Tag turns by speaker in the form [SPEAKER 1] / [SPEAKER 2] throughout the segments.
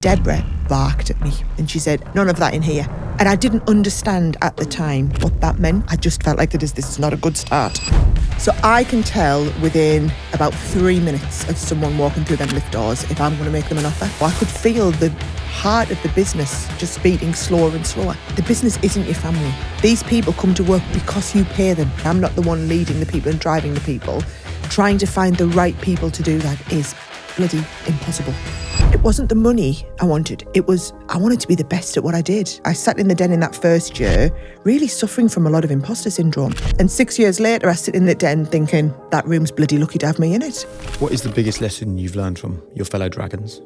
[SPEAKER 1] Deborah barked at me and she said, "None of that in here." And I didn't understand at the time what that meant. I just felt like this is not a good start. So I can tell within about 3 minutes of someone walking through them lift doors if I'm going to make them an offer. I could feel the heart of the business just beating slower and slower. The business isn't your family. These people come to work because you pay them. I'm not the one leading the people and driving the people. Trying to find the right people to do that is bloody impossible. It wasn't the money I wanted. I wanted to be the best at what I did. I sat in the den in that first year, really suffering from a lot of imposter syndrome. And 6 years later, I sit in the den thinking, that room's bloody lucky to have me in it.
[SPEAKER 2] What is the biggest lesson you've learned from your fellow dragons?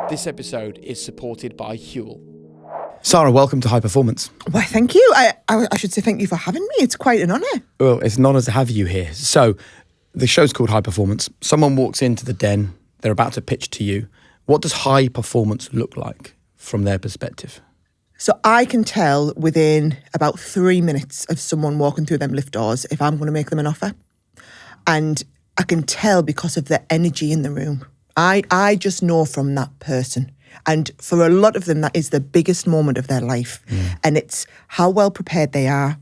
[SPEAKER 3] This episode is supported by Huel.
[SPEAKER 2] Sara, welcome to High Performance.
[SPEAKER 1] Why, thank you. I should say thank you for having me. It's quite an honour.
[SPEAKER 2] Well, it's an honour to have you here. So, the show's called High Performance. Someone walks into the den, they're about to pitch to you. What does high performance look like from their perspective?
[SPEAKER 1] So I can tell within about 3 minutes of someone walking through them lift doors if I'm going to make them an offer. And I can tell because of the energy in the room. I just know from that person. And for a lot of them, that is the biggest moment of their life. And it's how well prepared they are.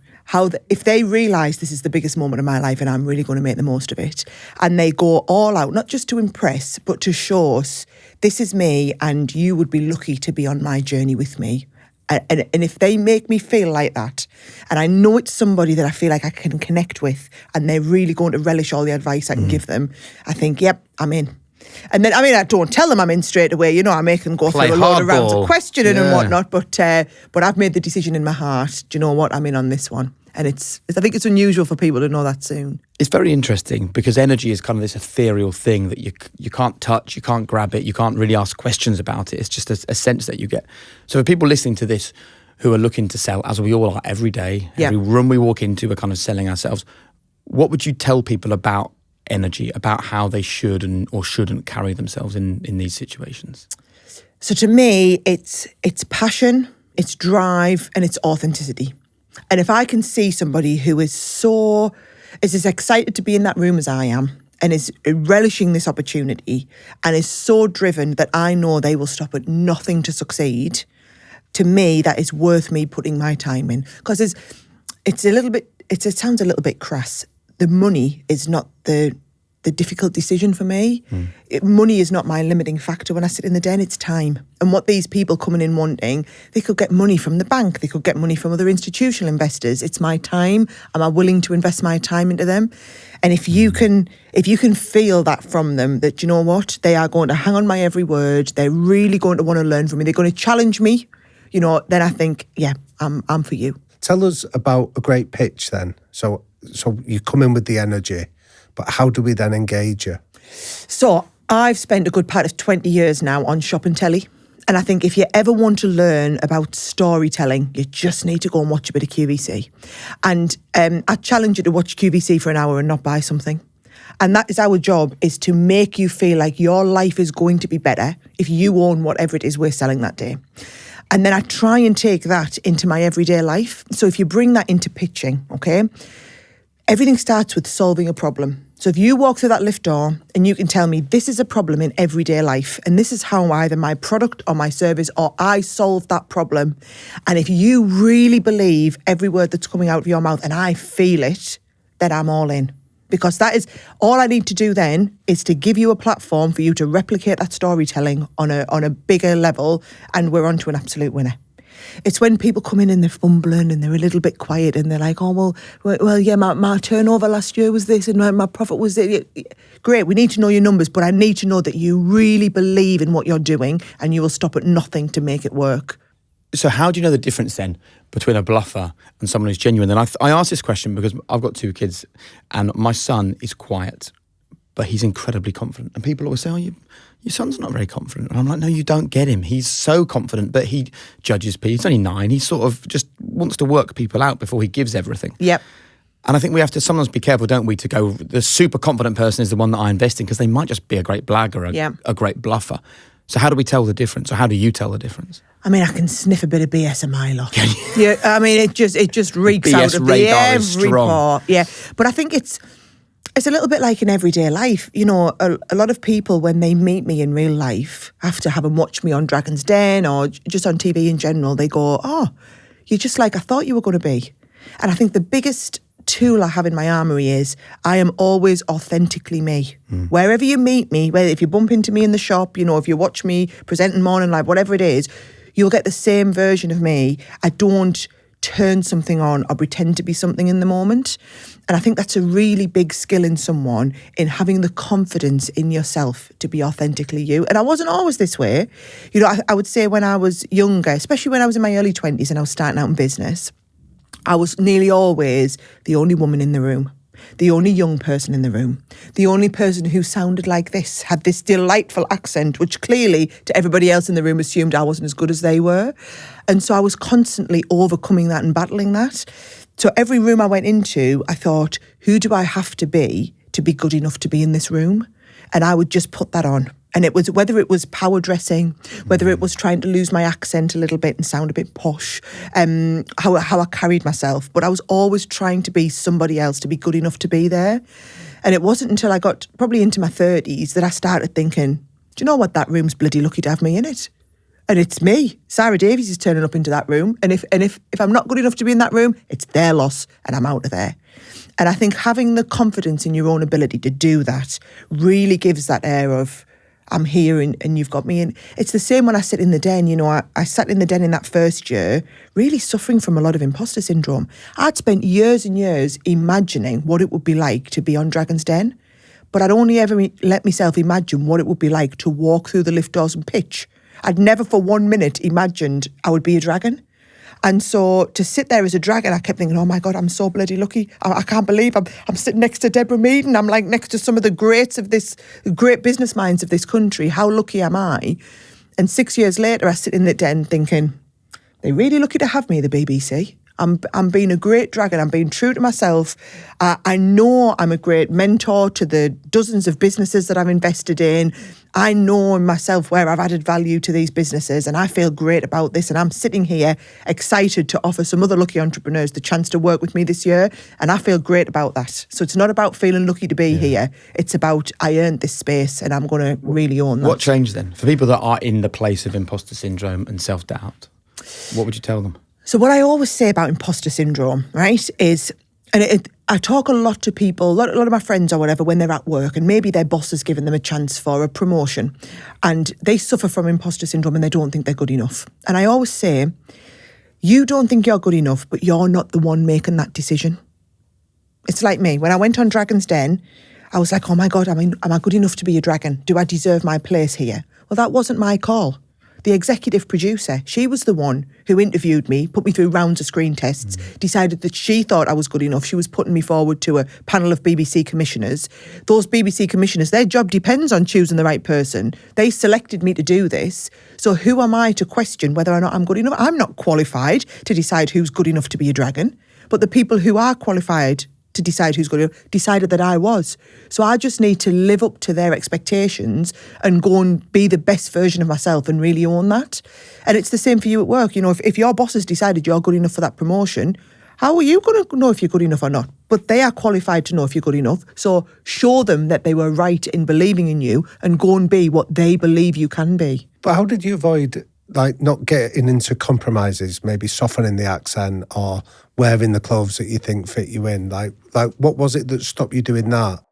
[SPEAKER 1] If they realise this is the biggest moment of my life and I'm really going to make the most of it, and they go all out, not just to impress, but to show us, this is me and you would be lucky to be on my journey with me. And if they make me feel like that, and I know it's somebody that I feel like I can connect with and they're really going to relish all the advice I can give them, I think, yep, I'm in. And then, I don't tell them I'm in straight away. I make them go through a lot of rounds of questioning and whatnot. But I've made the decision in my heart. Do you know what? I'm in on this one. And I think it's unusual for people to know that soon.
[SPEAKER 2] It's very interesting because energy is kind of this ethereal thing that you can't touch, you can't grab it, you can't really ask questions about it. It's just a sense that you get. So for people listening to this who are looking to sell, as we all are every day, every room we walk into, we're kind of selling ourselves. What would you tell people about energy, about how they should or shouldn't carry themselves in these situations?
[SPEAKER 1] So to me, it's passion, it's drive, and it's authenticity. And if I can see somebody who is as excited to be in that room as I am and is relishing this opportunity and is so driven that I know they will stop at nothing to succeed, to me, that is worth me putting my time in. Because it sounds a little bit crass. The money is not the difficult decision for me. Money is not my limiting factor when I sit in the den, it's time. And what these people coming in wanting, they could get money from the bank, they could get money from other institutional investors. It's my time. Am I willing to invest my time into them? And if you can feel that from them, that, you know what, they are going to hang on my every word, they're really going to want to learn from me, they're going to challenge me, then I think, yeah, I'm for you.
[SPEAKER 4] Tell us about a great pitch then. So you come in with the energy, but how do we then engage you?
[SPEAKER 1] So I've spent a good part of 20 years now on shop and telly. And I think if you ever want to learn about storytelling, you just need to go and watch a bit of QVC. And I challenge you to watch QVC for an hour and not buy something. And that is our job, is to make you feel like your life is going to be better if you own whatever it is we're selling that day. And then I try and take that into my everyday life. So if you bring that into pitching, okay, everything starts with solving a problem. So if you walk through that lift door and you can tell me this is a problem in everyday life and this is how either my product or my service or I solve that problem, and if you really believe every word that's coming out of your mouth and I feel it, then I'm all in. Because that is all I need to do then is to give you a platform for you to replicate that storytelling on a bigger level, and we're on to an absolute winner. It's when people come in and they're fumbling and they're a little bit quiet and they're like, oh, well, yeah, my turnover last year was this and my profit was this. Great, we need to know your numbers, but I need to know that you really believe in what you're doing and you will stop at nothing to make it work.
[SPEAKER 2] So how do you know the difference then between a bluffer and someone who's genuine? And I ask this question because I've got 2 kids and my son is quiet, but he's incredibly confident. And people always say, your son's not very confident. And I'm like, no, you don't get him. He's so confident, but he judges people. He's only 9. He sort of just wants to work people out before he gives everything.
[SPEAKER 1] Yep.
[SPEAKER 2] And I think we have to sometimes be careful, don't we, to go, the super confident person is the one that I invest in because they might just be a great blagger, a great bluffer. So how do we tell the difference, or how do you tell the difference?
[SPEAKER 1] I can sniff a bit of BS a mile off. Yeah, it just reeks
[SPEAKER 2] BS
[SPEAKER 1] out of the every
[SPEAKER 2] strong.
[SPEAKER 1] part. Yeah, but I think it's It's a little bit like in everyday life. You know, a lot of people, when they meet me in real life, after having watched me on Dragon's Den or just on TV in general, they go, oh, you're just like I thought you were going to be. And I think the biggest tool I have in my armoury is I am always authentically me. Wherever you meet me, whether if you bump into me in the shop, you know, if you watch me presenting Morning Live, whatever it is, you'll get the same version of me. I don't turn something on or pretend to be something in the moment. And I think that's a really big skill in someone, in having the confidence in yourself to be authentically you. And I wasn't always this way. You know, I would say when I was younger, especially when I was in my early 20s and I was starting out in business, I was nearly always the only woman in the room, the only young person in the room, the only person who sounded like this, had this delightful accent, which clearly to everybody else in the room assumed I wasn't as good as they were. And so I was constantly overcoming that and battling that. So every room I went into, I thought, who do I have to be good enough to be in this room? And I would just put that on. And it was, whether it was power dressing, whether it was trying to lose my accent a little bit and sound a bit posh, how I carried myself. But I was always trying to be somebody else, to be good enough to be there. And it wasn't until I got probably into my 30s that I started thinking, do you know what, that room's bloody lucky to have me in it. And it's me. Sara Davies is turning up into that room. And if I'm not good enough to be in that room, it's their loss and I'm out of there. And I think having the confidence in your own ability to do that really gives that air of, I'm here and you've got me in. It's the same when I sit in the den. You know, I sat in the den in that first year, really suffering from a lot of imposter syndrome. I'd spent years and years imagining what it would be like to be on Dragon's Den, but I'd only ever let myself imagine what it would be like to walk through the lift doors and pitch. I'd never for 1 minute imagined I would be a dragon. And so to sit there as a dragon, I kept thinking, oh my God, I'm so bloody lucky. I can't believe I'm sitting next to Deborah Mead and I'm like next to some of the greats of this, great business minds of this country. How lucky am I? And 6 years later, I sit in the den thinking, they're really lucky to have me, the BBC. I'm being a great dragon. I'm being true to myself. I know I'm a great mentor to the dozens of businesses that I've invested in. I know in myself where I've added value to these businesses and I feel great about this. And I'm sitting here excited to offer some other lucky entrepreneurs the chance to work with me this year. And I feel great about that. So it's not about feeling lucky to be here. It's about I earned this space and I'm going to really own that.
[SPEAKER 2] What changed then? For people that are in the place of imposter syndrome and self-doubt, what would you tell them?
[SPEAKER 1] So what I always say about imposter syndrome, right, is, and I talk a lot to people, a lot of my friends or whatever, when they're at work and maybe their boss has given them a chance for a promotion and they suffer from imposter syndrome and they don't think they're good enough. And I always say, you don't think you're good enough, but you're not the one making that decision. It's like me. When I went on Dragon's Den, I was like, oh my God, am I good enough to be a dragon? Do I deserve my place here? Well, that wasn't my call. The executive producer, she was the one who interviewed me, put me through rounds of screen tests, decided that she thought I was good enough. She was putting me forward to a panel of BBC commissioners. Those BBC commissioners, their job depends on choosing the right person. They selected me to do this. So who am I to question whether or not I'm good enough? I'm not qualified to decide who's good enough to be a dragon. But the people who are qualified to decide who's good enough decided that I was. So I just need to live up to their expectations and go and be the best version of myself and really own that. And it's the same for you at work. You know, if your boss has decided you're good enough for that promotion, how are you going to know if you're good enough or not? But they are qualified to know if you're good enough. So show them that they were right in believing in you and go and be what they believe you can be.
[SPEAKER 4] But how did you avoid, like, not getting into compromises, maybe softening the accent or wearing the clothes that you think fit you in? Like what was it that stopped you doing that?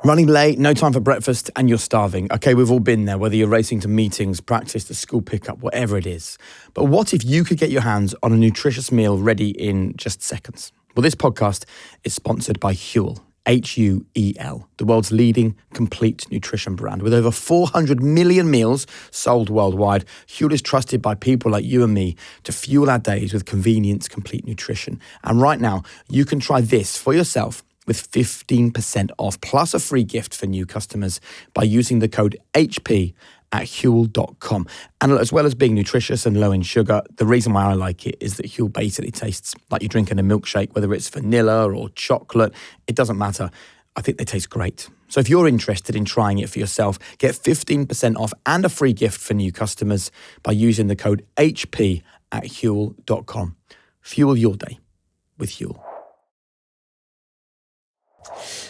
[SPEAKER 2] Running late, no time for breakfast, and you're starving. Okay, we've all been there, whether you're racing to meetings, practice, the school pickup, whatever it is. But what if you could get your hands on a nutritious meal ready in just seconds? Well, this podcast is sponsored by Huel. Huel, the world's leading complete nutrition brand. With over 400 million meals sold worldwide, Huel is trusted by people like you and me to fuel our days with convenience, complete nutrition. And right now, you can try this for yourself with 15% off, plus a free gift for new customers by using the code HP at Huel.com. And as well as being nutritious and low in sugar, the reason why I like it is that Huel basically tastes like you're drinking a milkshake, whether it's vanilla or chocolate, it doesn't matter. I think they taste great. So if you're interested in trying it for yourself, get 15% off and a free gift for new customers by using the code HP at Huel.com. Fuel your day with Huel.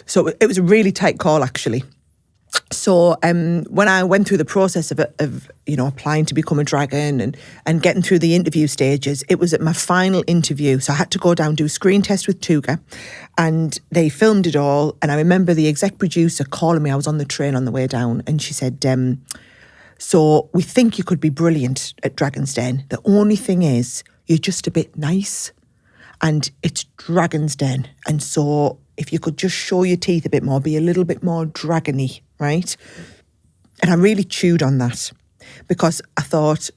[SPEAKER 1] So it was a really tight call, actually. So when I went through the process of applying to become a dragon and getting through the interview stages, it was at my final interview. So I had to go down, do a screen test with Tuga, and they filmed it all. And I remember the exec producer calling me. I was on the train on the way down, and she said, so we think you could be brilliant at Dragon's Den. The only thing is you're just a bit nice, and it's Dragon's Den. And so if you could just show your teeth a bit more, be a little bit more dragony, right? And I really chewed on that because I thought,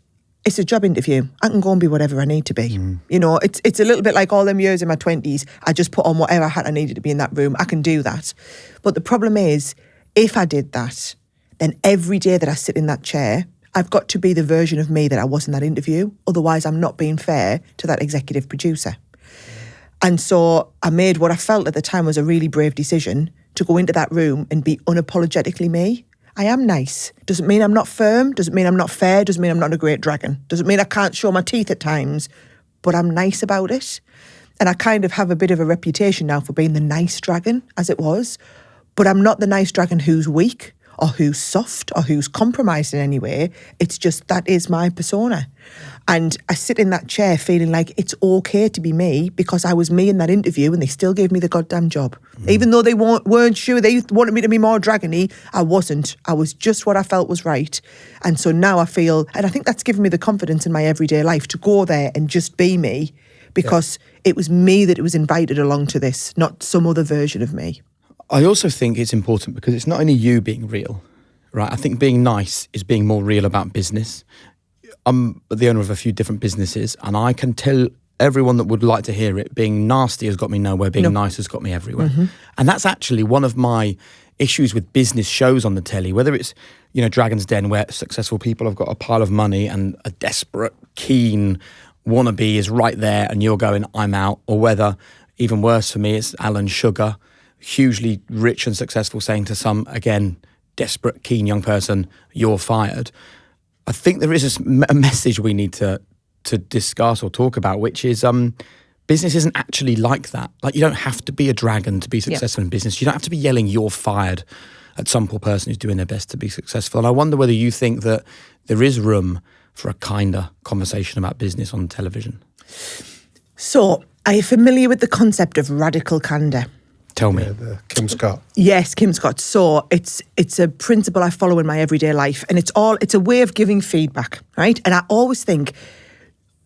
[SPEAKER 1] it's a job interview. I can go and be whatever I need to be. You know, it's a little bit like all them years in my 20s. I just put on whatever hat I needed to be in that room. I can do that. But the problem is, if I did that, then every day that I sit in that chair, I've got to be the version of me that I was in that interview. Otherwise, I'm not being fair to that executive producer. And so I made what I felt at the time was a really brave decision to go into that room and be unapologetically me. I am nice. Doesn't mean I'm not firm. Doesn't mean I'm not fair. Doesn't mean I'm not a great dragon. Doesn't mean I can't show my teeth at times. But I'm nice about it. And I kind of have a bit of a reputation now for being the nice dragon, as it was. But I'm not the nice dragon who's weak or who's soft or who's compromised in any way. It's just that is my persona. And I sit in that chair feeling like it's okay to be me because I was me in that interview and they still gave me the goddamn job. Even though they weren't sure, they wanted me to be more dragony, I wasn't. I was just what I felt was right. And so now I feel, and I think that's given me the confidence in my everyday life to go there and just be me because it was me that was invited along to this, not some other version of me.
[SPEAKER 2] I also think it's important because it's not only you being real, right? I think being nice is being more real about business. I'm the owner of a few different businesses and I can tell everyone that would like to hear it, being nasty has got me nowhere, being nice has got me everywhere. And that's actually one of my issues with business shows on the telly, whether it's, you know, Dragon's Den where successful people have got a pile of money and a desperate, keen wannabe is right there and you're going, I'm out, or whether, even worse for me, it's Alan Sugar, hugely rich and successful, saying to some, again, desperate, keen young person, you're fired. I think there is a message we need to discuss or talk about, which is business isn't actually like that. Like, you don't have to be a dragon to be successful in business. You don't have to be yelling, you're fired at some poor person who's doing their best to be successful. And I wonder whether you think that there is room for a kinder conversation about business on television.
[SPEAKER 1] So, are you familiar with the concept of radical candor?
[SPEAKER 2] Tell me.
[SPEAKER 4] Kim Scott.
[SPEAKER 1] Yes, Kim Scott. So it's a principle I follow in my everyday life, and it's a way of giving feedback, right? And I always think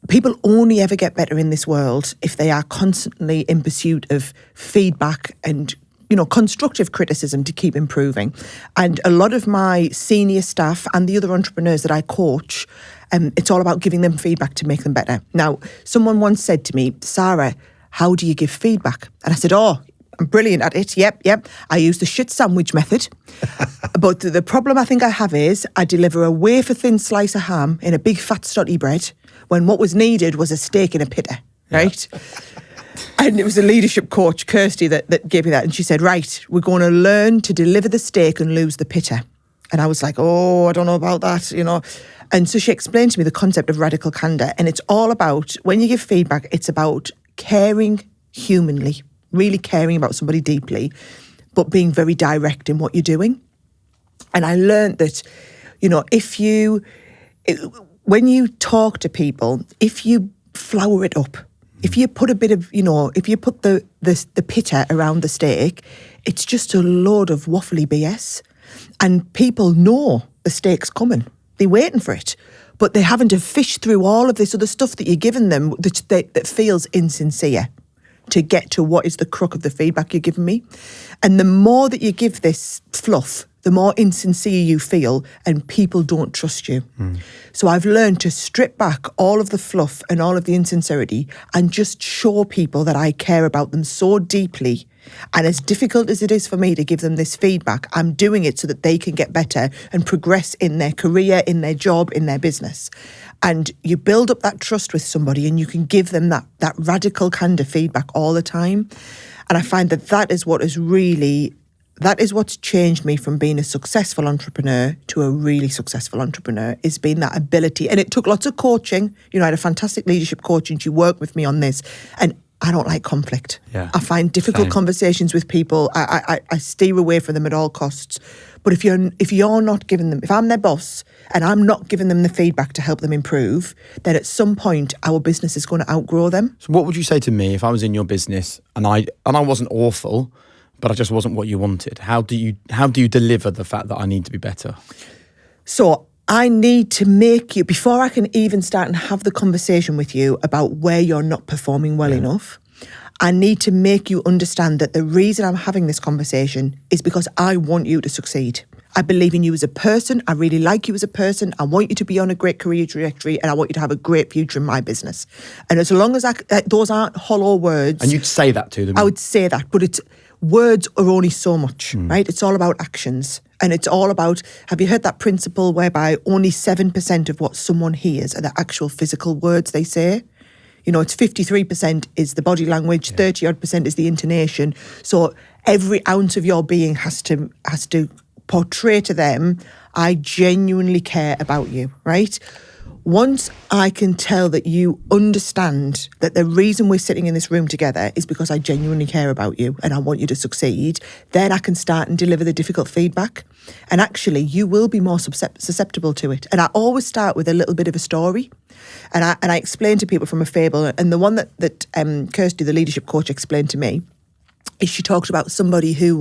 [SPEAKER 1] people only ever get better in this world if they are constantly in pursuit of feedback and, you know, constructive criticism to keep improving. And a lot of my senior staff and the other entrepreneurs that I coach, it's all about giving them feedback to make them better. Now, someone once said to me, Sara, how do you give feedback? And I said, I'm brilliant at it. Yep. I use the shit sandwich method. But the problem I think I have is I deliver a wafer-thin slice of ham in a big fat stodgy bread when what was needed was a steak in a pitta, right? Yeah. And it was a leadership coach, Kirsty, that gave me that. And she said, right, we're going to learn to deliver the steak and lose the pitta. And I was like, I don't know about that, you know. And so she explained to me the concept of radical candor. And it's all about, when you give feedback, it's about caring humanly, really caring about somebody deeply, but being very direct in what you're doing. And I learned that, you know, when you talk to people, if you flour it up, if you put a bit of, you know, if you put the pitta around the steak, it's just a load of waffly BS. And people know the steak's coming. They're waiting for it. But they're having to fish through all of this other stuff that you're giving them that feels insincere to get to what is the crux of the feedback you're giving me. And the more that you give this fluff, the more insincere you feel and people don't trust you. So I've learned to strip back all of the fluff and all of the insincerity and just show people that I care about them so deeply. And as difficult as it is for me to give them this feedback, I'm doing it so that they can get better and progress in their career, in their job, in their business. And you build up that trust with somebody and you can give them that radical kind of feedback all the time. And I find that is what's changed me from being a successful entrepreneur to a really successful entrepreneur, is being that ability. And it took lots of coaching. You know, I had a fantastic leadership coach and she worked with me on this. And I don't like conflict.
[SPEAKER 2] Yeah.
[SPEAKER 1] I find difficult conversations with people. I steer away from them at all costs. But if you're not giving them, if I'm their boss and I'm not giving them the feedback to help them improve, then at some point our business is going to outgrow them.
[SPEAKER 2] So what would you say to me if I was in your business and I wasn't awful, but I just wasn't what you wanted? How do you deliver the fact that I need to be better?
[SPEAKER 1] So I need to make you, before I can even start and have the conversation with you about where you're not performing well enough, I need to make you understand that the reason I'm having this conversation is because I want you to succeed. I believe in you as a person. I really like you as a person. I want you to be on a great career trajectory and I want you to have a great future in my business. And as long as those aren't hollow words.
[SPEAKER 2] And you'd say that to them?
[SPEAKER 1] I would say that, but words are only so much, right? It's all about actions. And it's all about, have you heard that principle whereby only 7% of what someone hears are the actual physical words they say? You know, it's 53% is the body language, 30-odd% is the intonation. So every ounce of your being has to portray to them, I genuinely care about you, right? Once I can tell that you understand that the reason we're sitting in this room together is because I genuinely care about you and I want you to succeed, then I can start and deliver the difficult feedback. And actually, you will be more susceptible to it. And I always start with a little bit of a story. And I explain to people from a fable. And the one that Kirsty, the leadership coach, explained to me is she talked about somebody who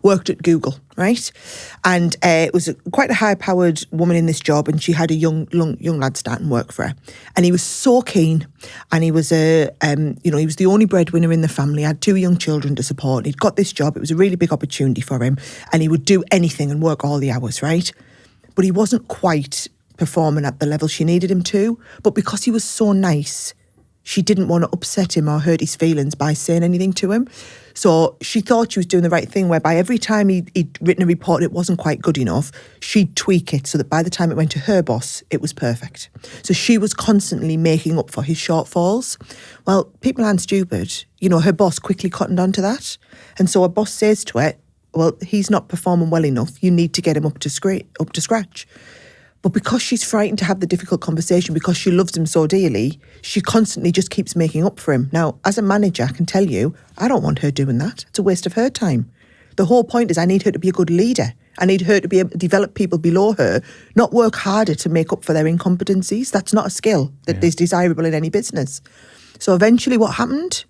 [SPEAKER 1] worked at Google, right? And it was quite a high-powered woman in this job, and she had a young lad starting work for her, and he was so keen, and he was he was the only breadwinner in the family. Had 2 young children to support. He'd got this job; it was a really big opportunity for him, and he would do anything and work all the hours, right? But he wasn't quite performing at the level she needed him to. But because he was so nice, she didn't want to upset him or hurt his feelings by saying anything to him. So she thought she was doing the right thing, whereby every time he'd written a report it wasn't quite good enough, she'd tweak it so that by the time it went to her boss, it was perfect. So she was constantly making up for his shortfalls. Well, people aren't stupid. You know, her boss quickly cottoned on to that. And so her boss says to her, well, he's not performing well enough. You need to get him up to scratch. But because she's frightened to have the difficult conversation, because she loves him so dearly, she constantly just keeps making up for him. Now, as a manager, I can tell you, I don't want her doing that. It's a waste of her time. The whole point is I need her to be a good leader. I need her to be able to develop people below her, not work harder to make up for their incompetencies. That's not a skill that is desirable in any business. So eventually what happened?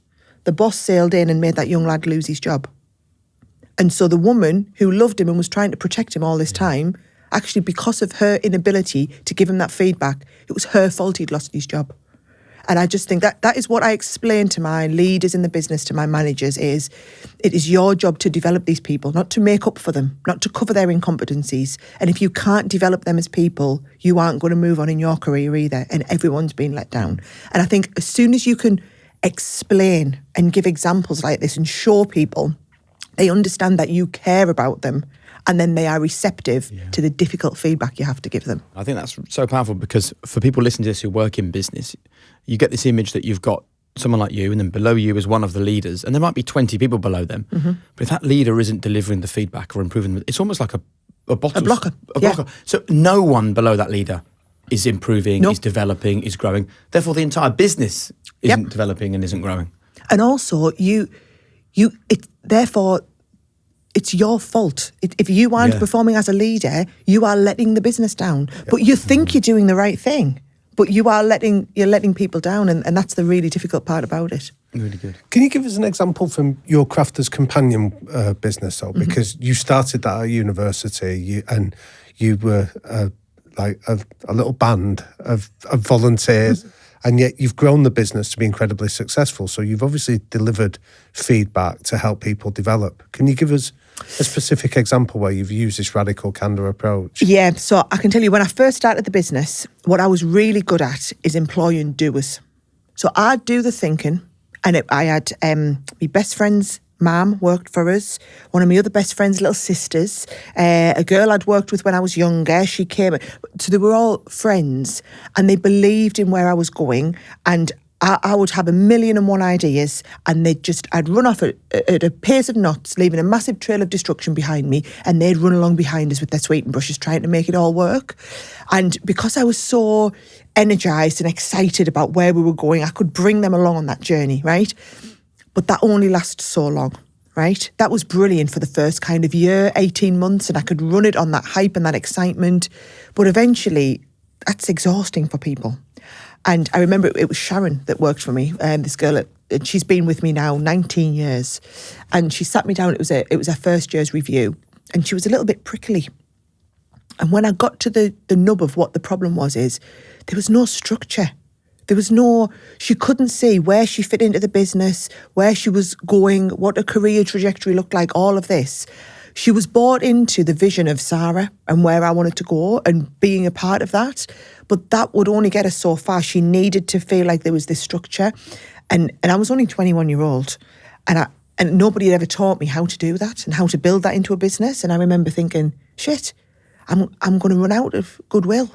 [SPEAKER 1] The boss sailed in and made that young lad lose his job. And so the woman who loved him and was trying to protect him all this time, actually, because of her inability to give him that feedback, it was her fault he'd lost his job. And I just think that is what I explain to my leaders in the business, to my managers, is it is your job to develop these people, not to make up for them, not to cover their incompetencies. And if you can't develop them as people, you aren't going to move on in your career either. And everyone's been let down. And I think as soon as you can explain and give examples like this and show people, they understand that you care about them. And then they are receptive to the difficult feedback you have to give them.
[SPEAKER 2] I think that's so powerful, because for people listening to this who work in business, you get this image that you've got someone like you, and then below you is one of the leaders, and there might be 20 people below them. Mm-hmm. But if that leader isn't delivering the feedback or improving, it's almost like a bottle.
[SPEAKER 1] A blocker.
[SPEAKER 2] So no one below that leader is improving, is developing, is growing. Therefore, the entire business isn't developing and isn't growing.
[SPEAKER 1] And also, therefore, it's your fault. If you aren't performing as a leader, you are letting the business down. But you think you're doing the right thing, but you're letting people down, and that's the really difficult part about it.
[SPEAKER 2] Really good.
[SPEAKER 4] Can you give us an example from your Crafters Companion business, though? Because you started that at university, and you were like a little band of volunteers. And yet you've grown the business to be incredibly successful. So you've obviously delivered feedback to help people develop. Can you give us a specific example where you've used this radical candor approach? Yeah,
[SPEAKER 1] so I can tell you, when I first started the business, what I was really good at is employing doers. So I'd do the thinking, and I had my best friend's mum worked for us, one of my other best friends' little sisters, a girl I'd worked with when I was younger, she came. So they were all friends, and they believed in where I was going, and I would have 1,000,001 ideas, and I'd run off at a pace of knots, leaving a massive trail of destruction behind me, and they'd run along behind us with their sweeping brushes trying to make it all work. And because I was so energised and excited about where we were going, I could bring them along on that journey, right? But that only lasts so long, right? That was brilliant for the first kind of year, 18 months, and I could run it on that hype and that excitement. But eventually, that's exhausting for people. And I remember it was Sharon that worked for me, this girl, she's been with me now 19 years. And she sat me down, it was her first year's review, and she was a little bit prickly. And when I got to the nub of what the problem was, is there was no structure. She couldn't see where she fit into the business, where she was going, what a career trajectory looked like, all of this. She was bought into the vision of Sara and where I wanted to go and being a part of that. But that would only get us so far. She needed to feel like there was this structure. And I was only 21-year-old. And nobody had ever taught me how to do that and how to build that into a business. And I remember thinking, shit, I'm going to run out of goodwill.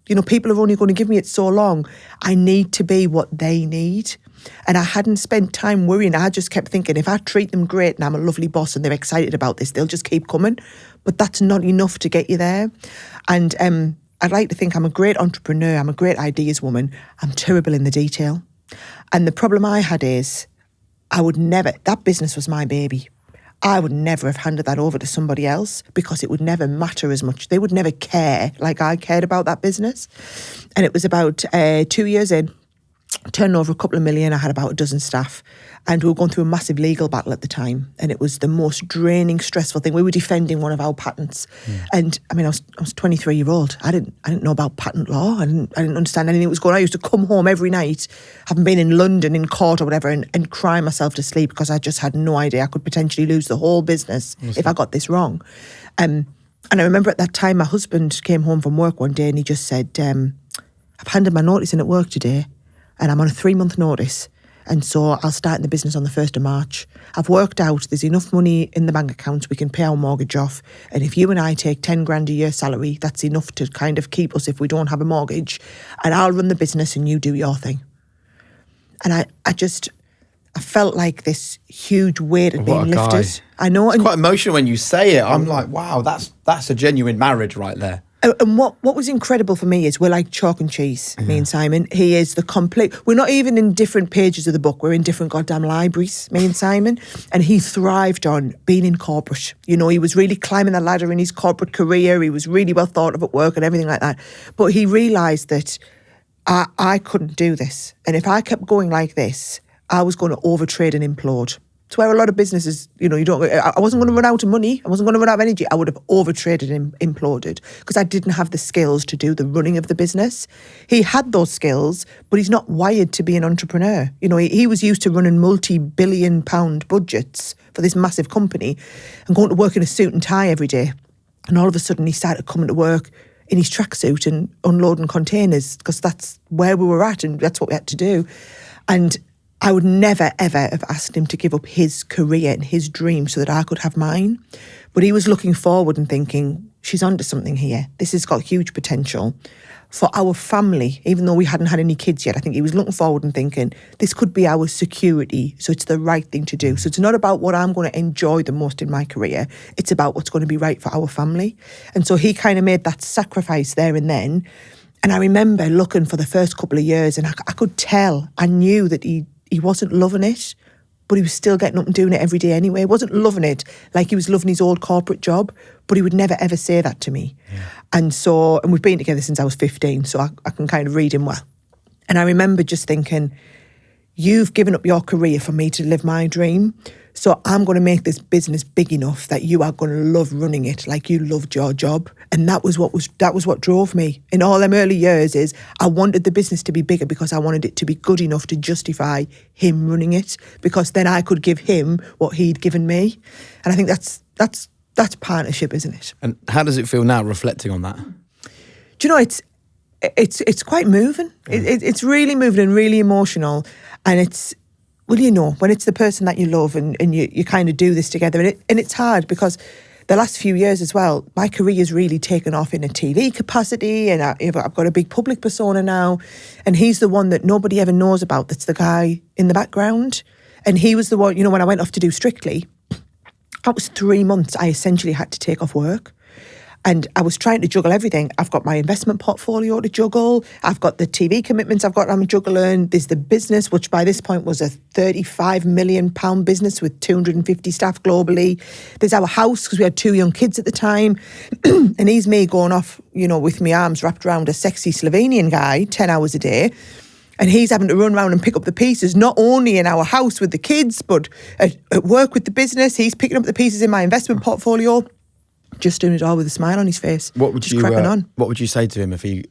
[SPEAKER 1] You know, people are only going to give me it so long. I need to be what they need. And I hadn't spent time worrying. I just kept thinking, if I treat them great and I'm a lovely boss and they're excited about this, they'll just keep coming. But that's not enough to get you there. And I'd like to think I'm a great entrepreneur. I'm a great ideas woman. I'm terrible in the detail. And the problem I had is that business was my baby. I would never have handed that over to somebody else because it would never matter as much. They would never care like I cared about that business. And it was about 2 years in, turning over a couple of million. I had about a dozen staff, and we were going through a massive legal battle at the time. And it was the most draining, stressful thing. We were defending one of our patents. And I mean, I was 23-year-old. I didn't know about patent law. I didn't understand anything that was going on. I used to come home every night, having been in London in court or whatever, and cry myself to sleep because I just had no idea I could potentially lose the whole business if I got this wrong. And I remember at that time, my husband came home from work one day and he just said, I've handed my notice in at work today, and I'm on a 3-month notice. And so I'll start in the business on the 1st of March. I've worked out there's enough money in the bank accounts, we can pay our mortgage off. And if you and I take 10 grand a year salary, that's enough to kind of keep us if we don't have a mortgage. And I'll run the business and you do your thing. And I felt like this huge weight had been lifted.
[SPEAKER 2] Guy.
[SPEAKER 1] I know.
[SPEAKER 2] It's quite emotional when you say it. I'm like, wow, that's a genuine marriage right there.
[SPEAKER 1] And what was incredible for me is we're like chalk and cheese, me and Simon. He is the complete... We're not even in different pages of the book. We're in different goddamn libraries, me and Simon. And he thrived on being in corporate. You know, he was really climbing the ladder in his corporate career. He was really well thought of at work and everything like that. But he realised that I couldn't do this. And if I kept going like this, I was going to overtrade and implode. It's where a lot of businesses, you know, I wasn't going to run out of money. I wasn't going to run out of energy. I would have overtraded and imploded because I didn't have the skills to do the running of the business. He had those skills, but he's not wired to be an entrepreneur. You know, he was used to running multi-billion pound budgets for this massive company and going to work in a suit and tie every day. And all of a sudden he started coming to work in his tracksuit and unloading containers because that's where we were at and that's what we had to do. And I would never, ever have asked him to give up his career and his dream so that I could have mine. But he was looking forward and thinking, she's onto something here. This has got huge potential for our family, even though we hadn't had any kids yet. I think he was looking forward and thinking, this could be our security, so it's the right thing to do. So it's not about what I'm going to enjoy the most in my career. It's about what's going to be right for our family. And so he kind of made that sacrifice there and then. And I remember looking for the first couple of years and I could tell, I knew that he wasn't loving it, but he was still getting up and doing it every day anyway. He wasn't loving it like he was loving his old corporate job, but he would never, ever say that to me. Yeah. And we've been together since I was 15, so I can kind of read him well. And I remember just thinking, you've given up your career for me to live my dream, so I'm going to make this business big enough that you are going to love running it like you loved your job. And that was what drove me in all them early years. Is I wanted the business to be bigger because I wanted it to be good enough to justify him running it, because then I could give him what he'd given me. And I think that's partnership, isn't it?
[SPEAKER 2] And how does it feel now reflecting on that?
[SPEAKER 1] Do you know, it's quite moving. It's really moving and really emotional. And it's, well, you know, when it's the person that you love and you kind of do this together. And it's hard because the last few years as well, my career has really taken off in a TV capacity, and I've got a big public persona now. And he's the one that nobody ever knows about. That's the guy in the background. And he was the one, you know, when I went off to do Strictly, that was 3 months I essentially had to take off work. And I was trying to juggle everything. I've got my investment portfolio to juggle. I've got the TV commitments I'm juggling. There's the business, which by this point was a £35 million business with 250 staff globally. There's our house, because we had 2 young kids at the time. And here's me going off, with my arms wrapped around a sexy Slovenian guy 10 hours a day. And he's having to run around and pick up the pieces, not only in our house with the kids, but at work with the business. He's picking up the pieces in my investment portfolio. Just doing it all with a smile on his face.
[SPEAKER 2] What would
[SPEAKER 1] cracking on.
[SPEAKER 2] What would you say to him if he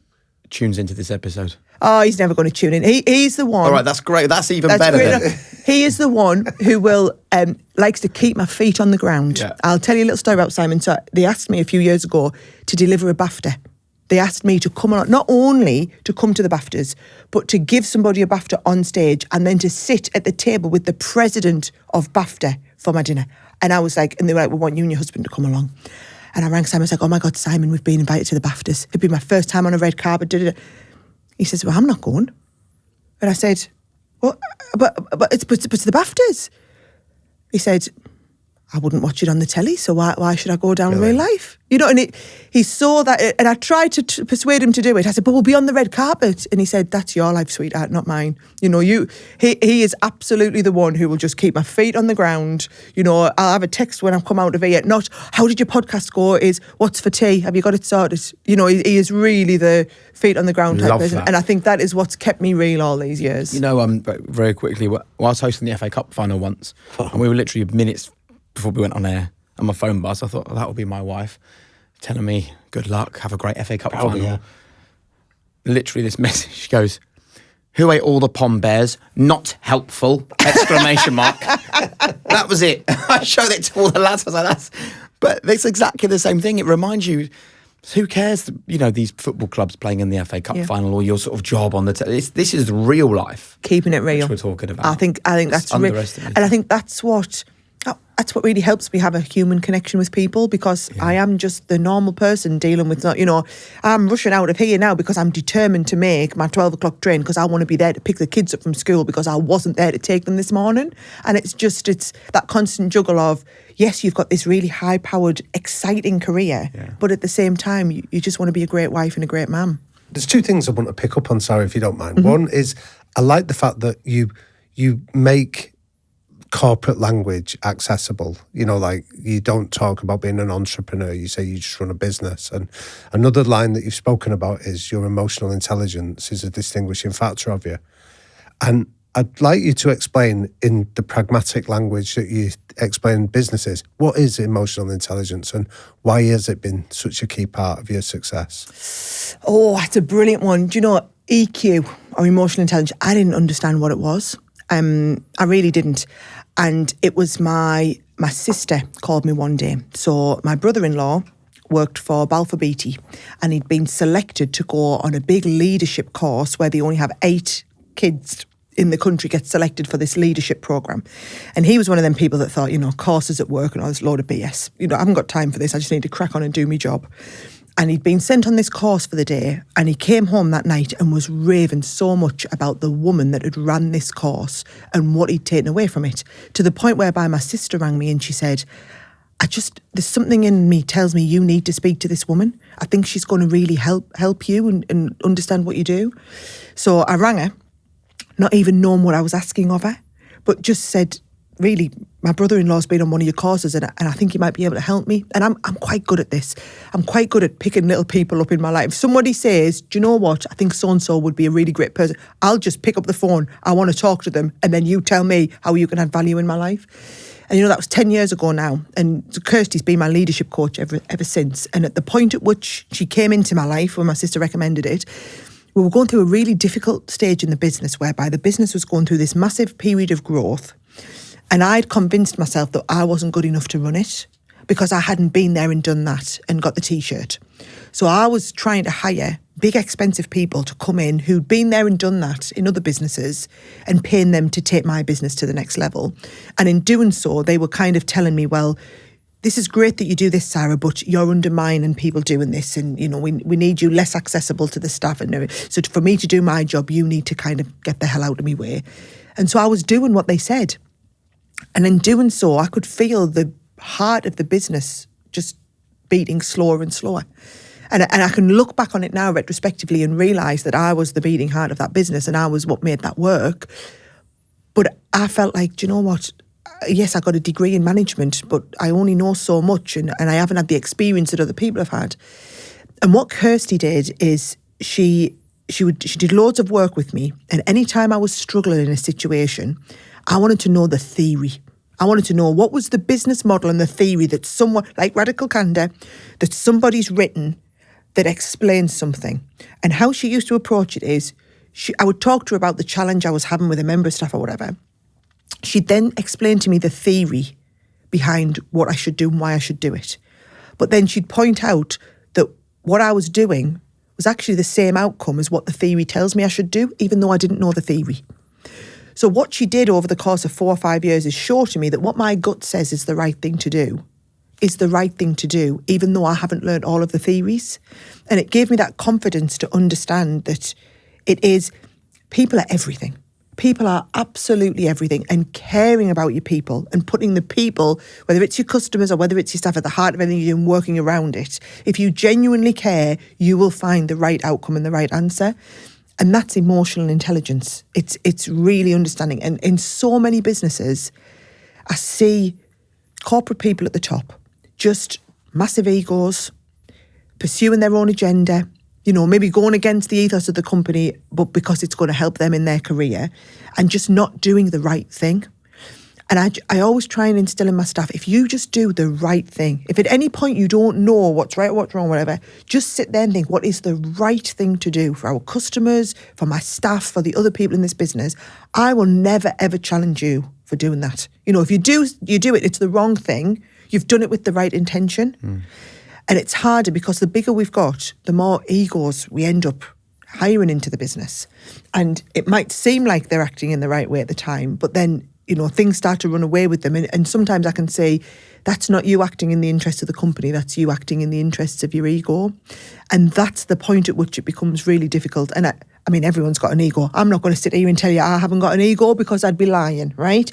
[SPEAKER 2] tunes into this episode?
[SPEAKER 1] Oh, he's never going to tune in. He's the one.
[SPEAKER 2] All right, that's great. That's even better. Then.
[SPEAKER 1] He is the one who will likes to keep my feet on the ground.
[SPEAKER 2] Yeah.
[SPEAKER 1] I'll tell you a little story about Simon. So they asked me a few years ago to deliver a BAFTA. They asked me to come on, not only to come to the BAFTAs, but to give somebody a BAFTA on stage and then to sit at the table with the president of BAFTA for my dinner. And I was like, and they were like, we want you and your husband to come along. And I rang Simon, I was like, oh my God, Simon, we've been invited to the BAFTAs. It'd be my first time on a red carpet. He says, well, I'm not going. And I said, well, but it's the BAFTAs. He said, I wouldn't watch it on the telly, so why should I go down in real life? And he saw that, and I tried to persuade him to do it. I said, but we'll be on the red carpet. And he said, that's your life, sweetheart, not mine. He is absolutely the one who will just keep my feet on the ground. I'll have a text when I come out of here, not, how did your podcast go? Is, what's for tea? Have you got it sorted? He is really the feet on the ground type person.
[SPEAKER 2] That.
[SPEAKER 1] And I think that is what's kept me real all these years.
[SPEAKER 2] Very quickly, I was hosting the FA Cup final once, and we were literally minutes before we went on air, and my phone buzzed. I thought, that would be my wife telling me, good luck, have a great FA Cup final. Yeah. Literally this message, she goes, who ate all the pom bears? Not helpful! ! That was it. I showed it to all the lads. I was like, but it's exactly the same thing. It reminds you, who cares, these football clubs playing in the FA Cup final, or your sort of job on the this is real life.
[SPEAKER 1] Keeping it real.
[SPEAKER 2] Which we're talking about.
[SPEAKER 1] I think that's
[SPEAKER 2] underestimated.
[SPEAKER 1] And I think that's what really helps me have a human connection with people, because I am just the normal person dealing with, I'm rushing out of here now because I'm determined to make my 12 o'clock train, because I want to be there to pick the kids up from school because I wasn't there to take them this morning. And it's that constant juggle of, yes, you've got this really high-powered, exciting career, but at the same time, you just want to be a great wife and a great mum.
[SPEAKER 4] There's 2 things I want to pick up on, Sarah, if you don't mind. Mm-hmm. One is, I like the fact that you make corporate language accessible. You don't talk about being an entrepreneur, you say you just run a business. And another line that you've spoken about is your emotional intelligence is a distinguishing factor of you. And I'd like you to explain in the pragmatic language that you explain businesses, what is emotional intelligence and why has it been such a key part of your success?
[SPEAKER 1] Oh, that's a brilliant one. Do you know, EQ, or emotional intelligence, I didn't understand what it was. I really didn't. And it was my sister called me one day. So my brother-in-law worked for Balfour Beatty, and he'd been selected to go on a big leadership course where they only have 8 kids in the country get selected for this leadership programme. And he was one of them people that thought, courses at work and all this load of BS. I haven't got time for this. I just need to crack on and do my job. And he'd been sent on this course for the day, and he came home that night and was raving so much about the woman that had ran this course and what he'd taken away from it, to the point whereby my sister rang me and she said, there's something in me tells me you need to speak to this woman. I think she's going to really help you and understand what you do. So I rang her, not even knowing what I was asking of her, but just said, really, my brother-in-law's been on one of your courses and I think he might be able to help me. And I'm quite good at this. I'm quite good at picking little people up in my life. If somebody says, do you know what, I think so-and-so would be a really great person, I'll just pick up the phone. I want to talk to them. And then you tell me how you can add value in my life. And that was 10 years ago now. And Kirsty's been my leadership coach ever since. And at the point at which she came into my life, when my sister recommended it, we were going through a really difficult stage in the business, whereby the business was going through this massive period of growth. And I'd convinced myself that I wasn't good enough to run it because I hadn't been there and done that and got the T-shirt. So I was trying to hire big, expensive people to come in who'd been there and done that in other businesses and paying them to take my business to the next level. And in doing so, they were kind of telling me, well, this is great that you do this, Sarah, but you're undermining people doing this, and we need you less accessible to the staff. And so for me to do my job, you need to kind of get the hell out of my way. And so I was doing what they said. And in doing so, I could feel the heart of the business just beating slower and slower. And I can look back on it now retrospectively and realise that I was the beating heart of that business and I was what made that work. But I felt like, do you know what? Yes, I got a degree in management, but I only know so much and I haven't had the experience that other people have had. And what Kirsty did is she did loads of work with me, and any time I was struggling in a situation, I wanted to know the theory. I wanted to know what was the business model and the theory that someone, like Radical Candor, that somebody's written that explains something. And how she used to approach it is, I would talk to her about the challenge I was having with a member of staff or whatever. She'd then explain to me the theory behind what I should do and why I should do it. But then she'd point out that what I was doing was actually the same outcome as what the theory tells me I should do, even though I didn't know the theory. So what she did over the course of 4 or 5 years is show to me that what my gut says is the right thing to do, is the right thing to do, even though I haven't learned all of the theories. And it gave me that confidence to understand that it is, people are everything. People are absolutely everything, and caring about your people and putting the people, whether it's your customers or whether it's your staff, at the heart of anything you do and working around it. If you genuinely care, you will find the right outcome and the right answer. And that's emotional intelligence. It's really understanding. And in so many businesses, I see corporate people at the top, just massive egos, pursuing their own agenda, you know, maybe going against the ethos of the company, but because it's going to help them in their career, and just not doing the right thing. And I always try and instill in my staff, if you just do the right thing, if at any point you don't know what's right or what's wrong, whatever, just sit there and think, what is the right thing to do for our customers, for my staff, for the other people in this business? I will never, ever challenge you for doing that. You know, if you do it, it's the wrong thing. You've done it with the right intention. And it's harder because the bigger we've got, the more egos we end up hiring into the business. And it might seem like they're acting in the right way at the time, but then, you know, things start to run away with them. And sometimes I can say, that's not you acting in the interests of the company, that's you acting in the interests of your ego. And that's the point at which it becomes really difficult. And I mean, everyone's got an ego. I'm not going to sit here and tell you I haven't got an ego, because I'd be lying, right?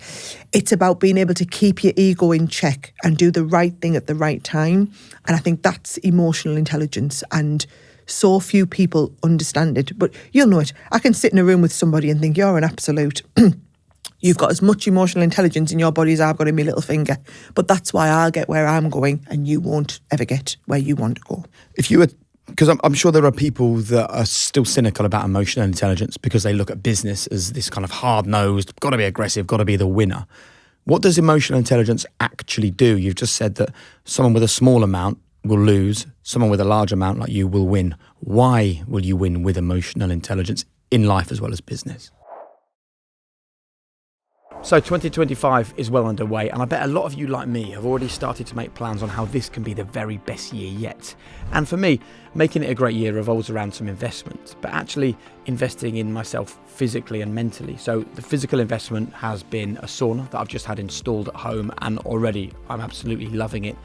[SPEAKER 1] It's about being able to keep your ego in check and do the right thing at the right time. And I think that's emotional intelligence. And so few people understand it. But you'll know it. I can sit in a room with somebody and think, you're an absolute. You've got as much emotional intelligence in your body as I've got in my little finger. But that's why I'll get where I'm going and you won't ever get where you want to go.
[SPEAKER 2] If you were, because I'm sure there are people that are still cynical about emotional intelligence because they look at business as this kind of hard-nosed, got to be aggressive, got to be the winner. What does emotional intelligence actually do? You've just said that someone with a small amount will lose, someone with a large amount like you will win. Why will you win with emotional intelligence in life as well as business? So 2025 is well underway, and I bet a lot of you like me have already started to make plans on how this can be the very best year yet. And for me, making it a great year revolves around some investment, but actually investing in myself physically and mentally. So the physical investment has been a sauna that I've just had installed at home, and already I'm absolutely loving it.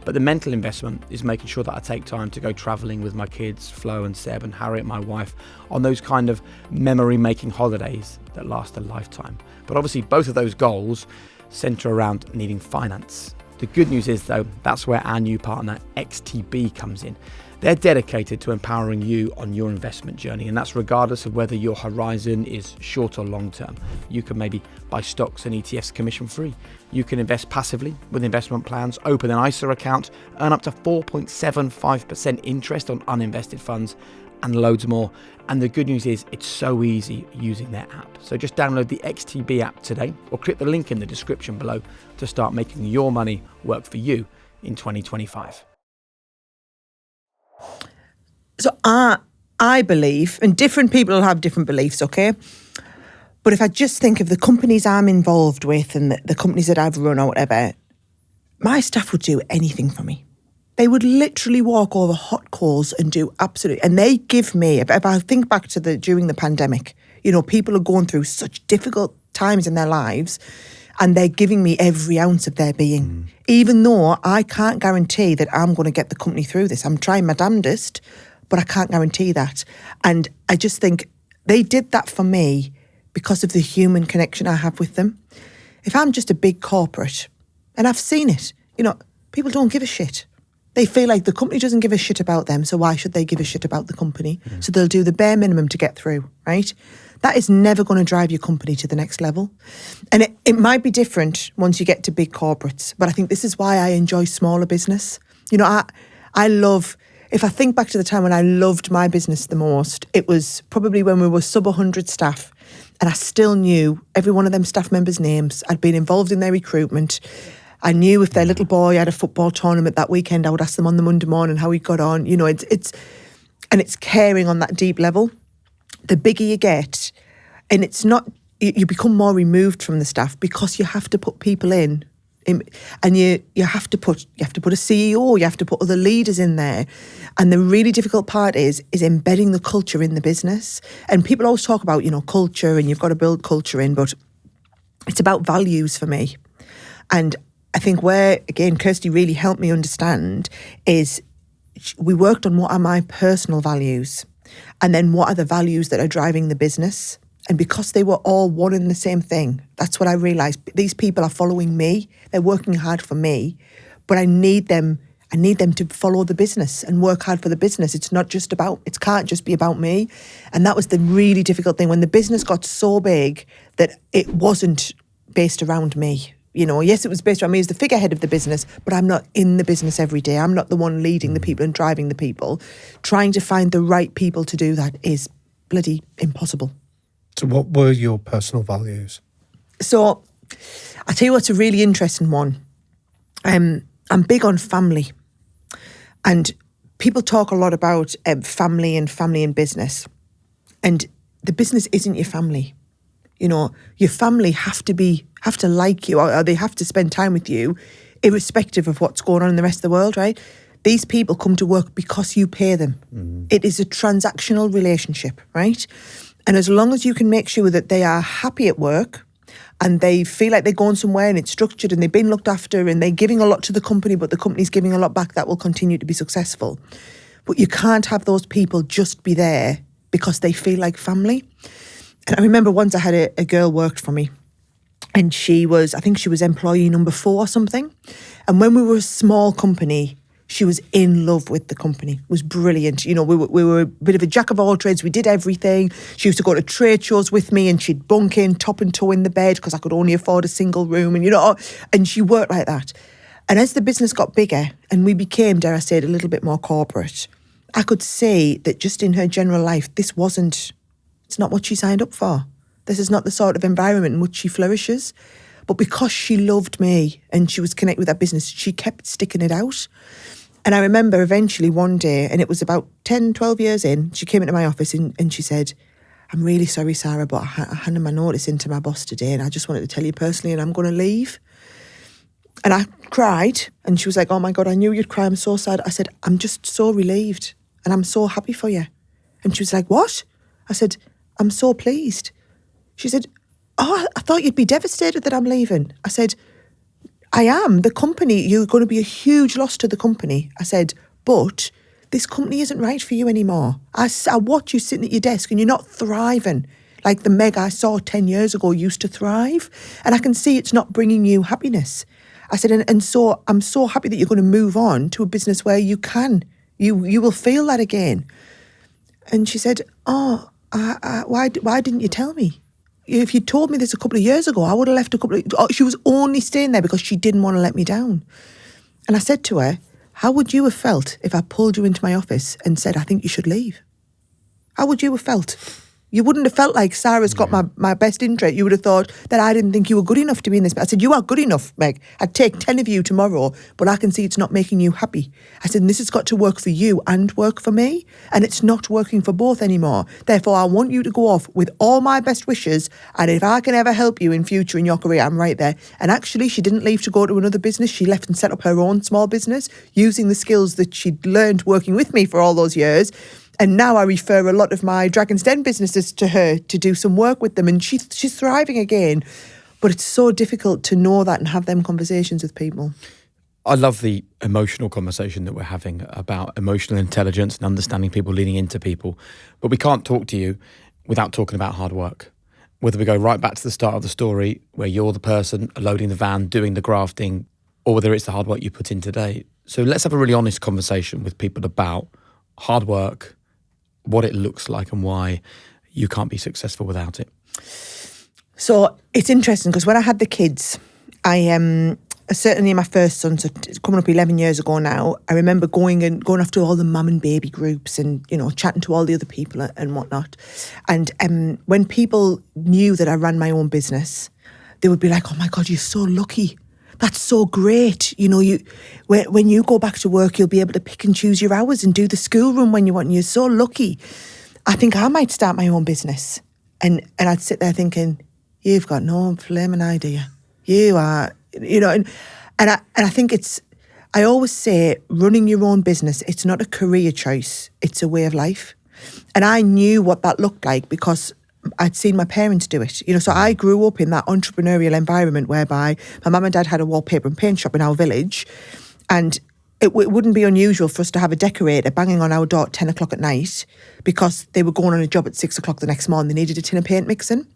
[SPEAKER 2] But the mental investment is making sure that I take time to go travelling with my kids, Flo and Seb and Harriet, my wife, on those kind of memory-making holidays that last a lifetime. But obviously both of those goals centre around needing finance. The good news is, though, that's where our new partner, XTB, comes in. They're dedicated to empowering you on your investment journey, and that's regardless of whether your horizon is short or long term. You can maybe buy stocks and ETFs commission free. You can invest passively with investment plans, open an ISA account, earn up to 4.75% interest on uninvested funds, and loads more. And the good news is it's so easy using their app. So just download the XTB app today or click the link in the description below to start making your money work for you in 2025.
[SPEAKER 1] So I believe, and different people have different beliefs, okay? But if I just think of the companies I'm involved with and the companies that I've run or whatever, my staff would do anything for me. They would literally walk over hot coals and do absolutely, and they give me, if I think back to during the pandemic, you know, people are going through such difficult times in their lives and they're giving me every ounce of their being, even though I can't guarantee that I'm going to get the company through this. I'm trying my damnedest, but I can't guarantee that. And I just think they did that for me because of the human connection I have with them. If I'm just a big corporate, and I've seen it, you know, people don't give a shit. They feel like the company doesn't give a shit about them, so why should they give a shit about the company? So they'll do the bare minimum to get through, right? That is never going to drive your company to the next level. And it might be different once you get to big corporates, but I think this is why I enjoy smaller business. You know, I love, if I think back to the time when I loved my business the most, it was probably when we were sub 100 staff, and I still knew every one of them staff members' names. I'd been involved in their recruitment. I knew if their little boy had a football tournament that weekend, I would ask them on the Monday morning how he got on. You know, it's caring on that deep level. The bigger you get, and it's not, you become more removed from the staff because you have to put people in, and you have to put a CEO, you have to put other leaders in there. And the really difficult part is embedding the culture in the business. And people always talk about, you know, culture, and you've got to build culture in, but it's about values for me. And I think where, again, Kirsty really helped me understand is we worked on what are my personal values and then what are the values that are driving the business. And because they were all one and the same thing, that's what I realised. These people are following me. They're working hard for me, but I need them to follow the business and work hard for the business. It can't just be about me. And that was the really difficult thing when the business got so big that it wasn't based around me. You know, yes, it was based on me as the figurehead of the business, but I'm not in the business every day. I'm not the one leading the people and driving the people. Trying to find the right people to do that is bloody impossible.
[SPEAKER 4] So what were your personal values?
[SPEAKER 1] So I'll tell you what's a really interesting one. I'm big on family. And people talk a lot about family and business. And the business isn't your family. You know, your family have to like you, or they have to spend time with you, irrespective of what's going on in the rest of the world, right? These people come to work because you pay them. Mm-hmm. It is a transactional relationship, right? And as long as you can make sure that they are happy at work and they feel like they're going somewhere and it's structured and they've been looked after and they're giving a lot to the company, but the company's giving a lot back, that will continue to be successful. But you can't have those people just be there because they feel like family. And I remember once I had a girl worked for me, and I think she was employee number 4 or something. And when we were a small company, she was in love with the company. It was brilliant. You know, we were a bit of a jack of all trades. We did everything. She used to go to trade shows with me, and she'd bunk in top and toe in the bed because I could only afford a single room. And, you know, and she worked like that. And as the business got bigger and we became, dare I say it, a little bit more corporate, I could see that just in her general life, it's not what she signed up for. This is not the sort of environment in which she flourishes. But because she loved me and she was connected with that business, she kept sticking it out. And I remember eventually one day, and it was about 10, 12 years in, she came into my office and she said, "I'm really sorry, Sarah, but I handed my notice into my boss today and I just wanted to tell you personally and I'm going to leave." And I cried, and she was like, "Oh my God, I knew you'd cry. I'm so sad." I said, "I'm just so relieved and I'm so happy for you." And she was like, "What?" I said, "I'm so pleased." She said, "Oh, I thought you'd be devastated that I'm leaving." I said, "I am. The company, you're going to be a huge loss to the company." I said, "But this company isn't right for you anymore. I watch you sitting at your desk and you're not thriving like the Meg I saw 10 years ago used to thrive. And I can see it's not bringing you happiness." I said, and so I'm so happy that you're going to move on to a business where you will feel that again." And she said, "Oh, why didn't you tell me? If you told me this a couple of years ago, I would have left she was only staying there because she didn't want to let me down." And I said to her, "How would you have felt if I pulled you into my office and said, I think you should leave? How would you have felt? You wouldn't have felt like Sarah's got my best interest. You would have thought that I didn't think you were good enough to be in this." I said, "You are good enough, Meg. I'd take 10 of you tomorrow, but I can see it's not making you happy." I said, "This has got to work for you and work for me, and it's not working for both anymore. Therefore, I want you to go off with all my best wishes, and if I can ever help you in future in your career, I'm right there." And actually, she didn't leave to go to another business. She left and set up her own small business using the skills that she'd learned working with me for all those years. And now I refer a lot of my Dragon's Den businesses to her to do some work with them. And she's thriving again. But it's so difficult to know that and have them conversations with people.
[SPEAKER 2] I love the emotional conversation that we're having about emotional intelligence and understanding people, leaning into people. But we can't talk to you without talking about hard work. Whether we go right back to the start of the story where you're the person loading the van, doing the grafting, or whether it's the hard work you put in today. So let's have a really honest conversation with people about hard work, what it looks like and why you can't be successful without it.
[SPEAKER 1] So it's interesting because when I had the kids, I certainly my first son, so it's coming up 11 years ago now, I remember going off to all the mum and baby groups and, you know, chatting to all the other people and whatnot. And when people knew that I ran my own business, they would be like, oh my God, you're so lucky. That's so great. You know, when you go back to work, you'll be able to pick and choose your hours and do the schoolroom when you want. And you're so lucky. I think I might start my own business. And I'd sit there thinking, you've got no flaming idea. You are, you know, and I think I always say running your own business, it's not a career choice, it's a way of life. And I knew what that looked like because I'd seen my parents do it. You know, so I grew up in that entrepreneurial environment whereby my mum and dad had a wallpaper and paint shop in our village, and it wouldn't be unusual for us to have a decorator banging on our door at 10 o'clock at night because they were going on a job at 6 o'clock the next morning. They needed a tin of paint mixing.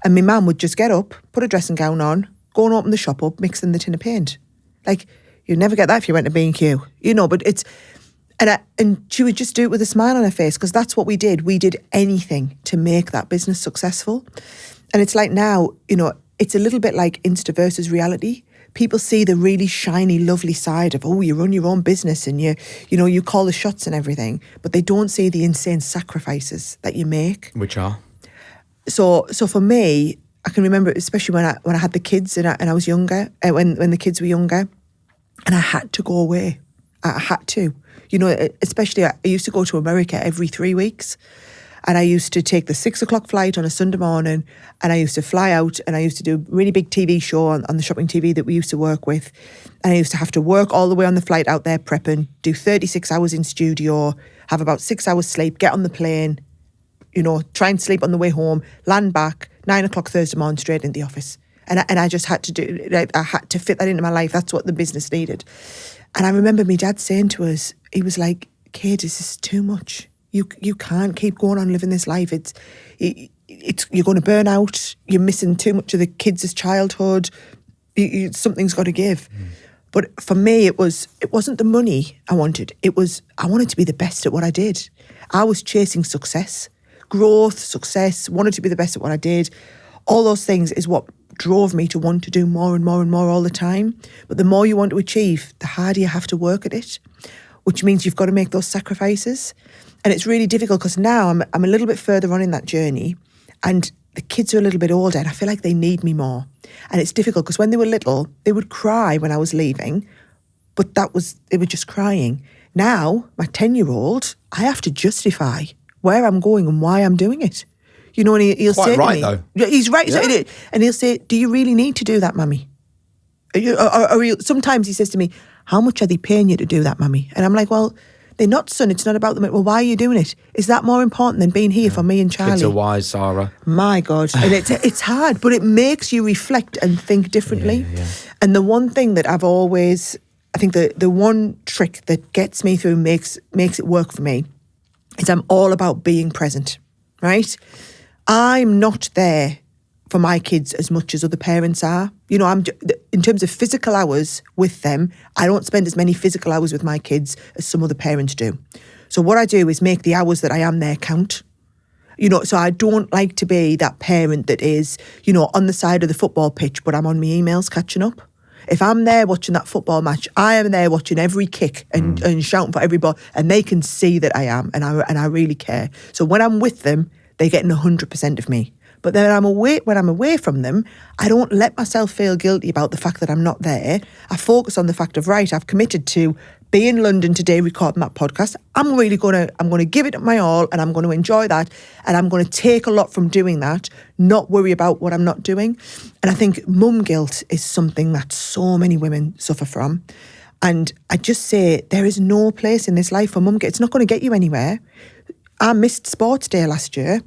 [SPEAKER 1] And my mum would just get up, put a dressing gown on, go and open the shop up, mix in the tin of paint. Like, you'd never get that if you went to B&Q, you know, but it's... And she would just do it with a smile on her face because that's what we did. We did anything to make that business successful. And it's like now, you know, it's a little bit like Insta versus reality. People see the really shiny, lovely side of, oh, you run your own business and you call the shots and everything, but they don't see the insane sacrifices that you make.
[SPEAKER 2] Which are?
[SPEAKER 1] So for me, I can remember, especially when I had the kids and I was younger, when the kids were younger, and I had to go away. I had to. You know, especially I used to go to America every 3 weeks, and I used to take the 6 o'clock flight on a Sunday morning, and I used to fly out, and I used to do a really big TV show on the shopping TV that we used to work with, and I used to have to work all the way on the flight out there prepping, do 36 hours in studio, have about 6 hours sleep, get on the plane, you know, try and sleep on the way home, land back, 9 o'clock Thursday morning, straight into the office. And I just had to do, I had to fit that into my life. That's what the business needed. And I remember my dad saying to us, he was like, "Kate, this is too much. You can't keep going on living this life. You're going to burn out. You're missing too much of the kids' childhood. Something's got to give." But for me, it wasn't the money I wanted. I wanted to be the best at what I did. I was chasing success, growth, success, wanted to be the best at what I did. All those things is what drove me to want to do more and more and more all the time. But the more you want to achieve, the harder you have to work at it, which means you've got to make those sacrifices. And it's really difficult because now I'm a little bit further on in that journey, and the kids are a little bit older and I feel like they need me more. And it's difficult because when they were little, they would cry when I was leaving, but they were just crying. Now, my 10-year-old, I have to justify where I'm going and why I'm doing it. You know, and he'll
[SPEAKER 2] Quite
[SPEAKER 1] say
[SPEAKER 2] right,
[SPEAKER 1] to me,
[SPEAKER 2] though.
[SPEAKER 1] He's right.
[SPEAKER 2] Yeah.
[SPEAKER 1] And he'll say, "Do you really need to do that, Mummy?" Sometimes he says to me, "How much are they paying you to do that, Mummy?" And I'm like, "Well, they're not, son. It's not about them." "Well, why are you doing it? Is that more important than being here for me and Charlie?"
[SPEAKER 2] Kids are wise, Sarah.
[SPEAKER 1] My God. And it's hard, but it makes you reflect and think differently.
[SPEAKER 2] Yeah.
[SPEAKER 1] And the one thing that I think the one trick that gets me through, makes it work for me, is I'm all about being present, right? I'm not there for my kids as much as other parents are. You know, in terms of physical hours with them, I don't spend as many physical hours with my kids as some other parents do. So what I do is make the hours that I am there count. You know, so I don't like to be that parent that is, you know, on the side of the football pitch, but I'm on my emails catching up. If I'm there watching that football match, I am there watching every kick and shouting for every ball, and they can see that I am, and I really care. So when I'm with them, they're getting 100% of me. But then when I'm away from them, I don't let myself feel guilty about the fact that I'm not there. I focus on the fact of, right, I've committed to be in London today recording that podcast. I'm going to give it my all, and I'm going to enjoy that, and I'm going to take a lot from doing that, not worry about what I'm not doing. And I think mum guilt is something that so many women suffer from. And I just say there is no place in this life for mum guilt. It's not going to get you anywhere. I missed sports day last year.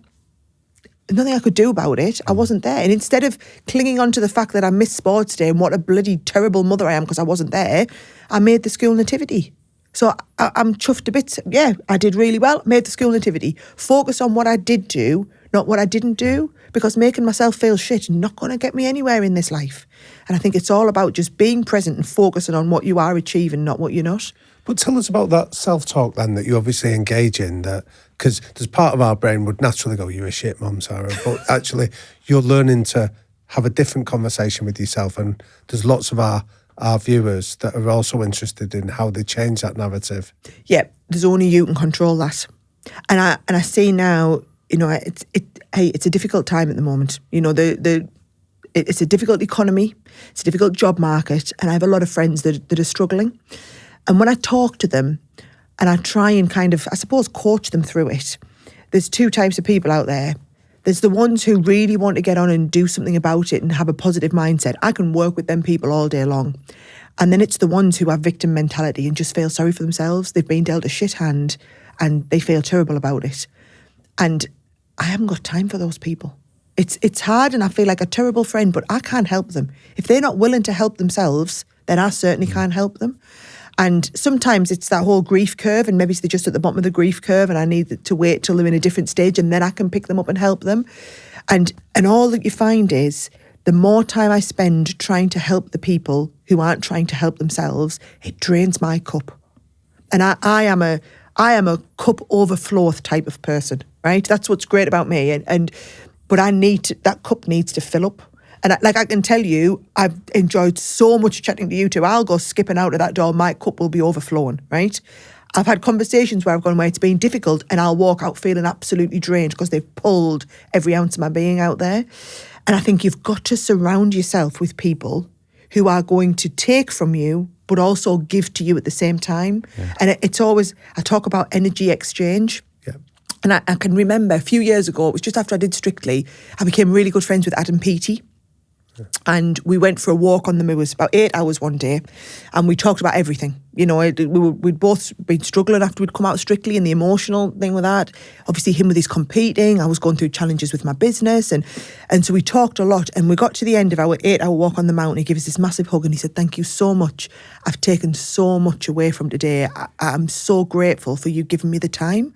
[SPEAKER 1] Nothing I could do about it. I wasn't there. And instead of clinging on to the fact that I missed sports day and what a bloody terrible mother I am because I wasn't there, I made the school nativity. So I'm chuffed to bits. Yeah, I did really well. Made the school nativity. Focus on what I did do, not what I didn't do, because making myself feel shit is not going to get me anywhere in this life. And I think it's all about just being present and focusing on what you are achieving, not what you're not.
[SPEAKER 4] But tell us about that self-talk then that you obviously engage in, that because there's part of our brain would naturally go, you're a shit mum, Sarah, but actually you're learning to have a different conversation with yourself, and there's lots of our viewers that are also interested in how they change that narrative.
[SPEAKER 1] Yeah, there's only you can control that. And I see now, you know, it's a difficult time at the moment. You know, it's a difficult economy, it's a difficult job market, and I have a lot of friends that are struggling. And when I talk to them and I try and kind of, I suppose, coach them through it, there's two types of people out there. There's the ones who really want to get on and do something about it and have a positive mindset. I can work with them people all day long. And then it's the ones who have victim mentality and just feel sorry for themselves. They've been dealt a shit hand and they feel terrible about it. And I haven't got time for those people. It's hard and I feel like a terrible friend, but I can't help them. If they're not willing to help themselves, then I certainly can't help them. And sometimes it's that whole grief curve, and maybe they're just at the bottom of the grief curve and I need to wait till they're in a different stage and then I can pick them up and help them. And all that you find is the more time I spend trying to help the people who aren't trying to help themselves, it drains my cup. And I am a cup overfloweth type of person, right? That's what's great about me. But that cup needs to fill up. And I can tell you, I've enjoyed so much chatting to you two. I'll go skipping out of that door. My cup will be overflowing, right? I've had conversations where I've gone where it's been difficult and I'll walk out feeling absolutely drained because they've pulled every ounce of my being out there. And I think you've got to surround yourself with people who are going to take from you but also give to you at the same time. Yeah. And it's always, I talk about energy exchange. Yeah. And I can remember a few years ago, it was just after I did Strictly, I became really good friends with Adam Peaty. And we went for a walk on the moors, about 8 hours one day, and we talked about everything. You know, we'd both been struggling after we'd come out Strictly, and the emotional thing with that. Obviously, him with his competing, I was going through challenges with my business, and so we talked a lot. And we got to the end of our 8-hour walk on the mountain. He gave us this massive hug, and he said, "Thank you so much. I've taken so much away from today. I'm so grateful for you giving me the time."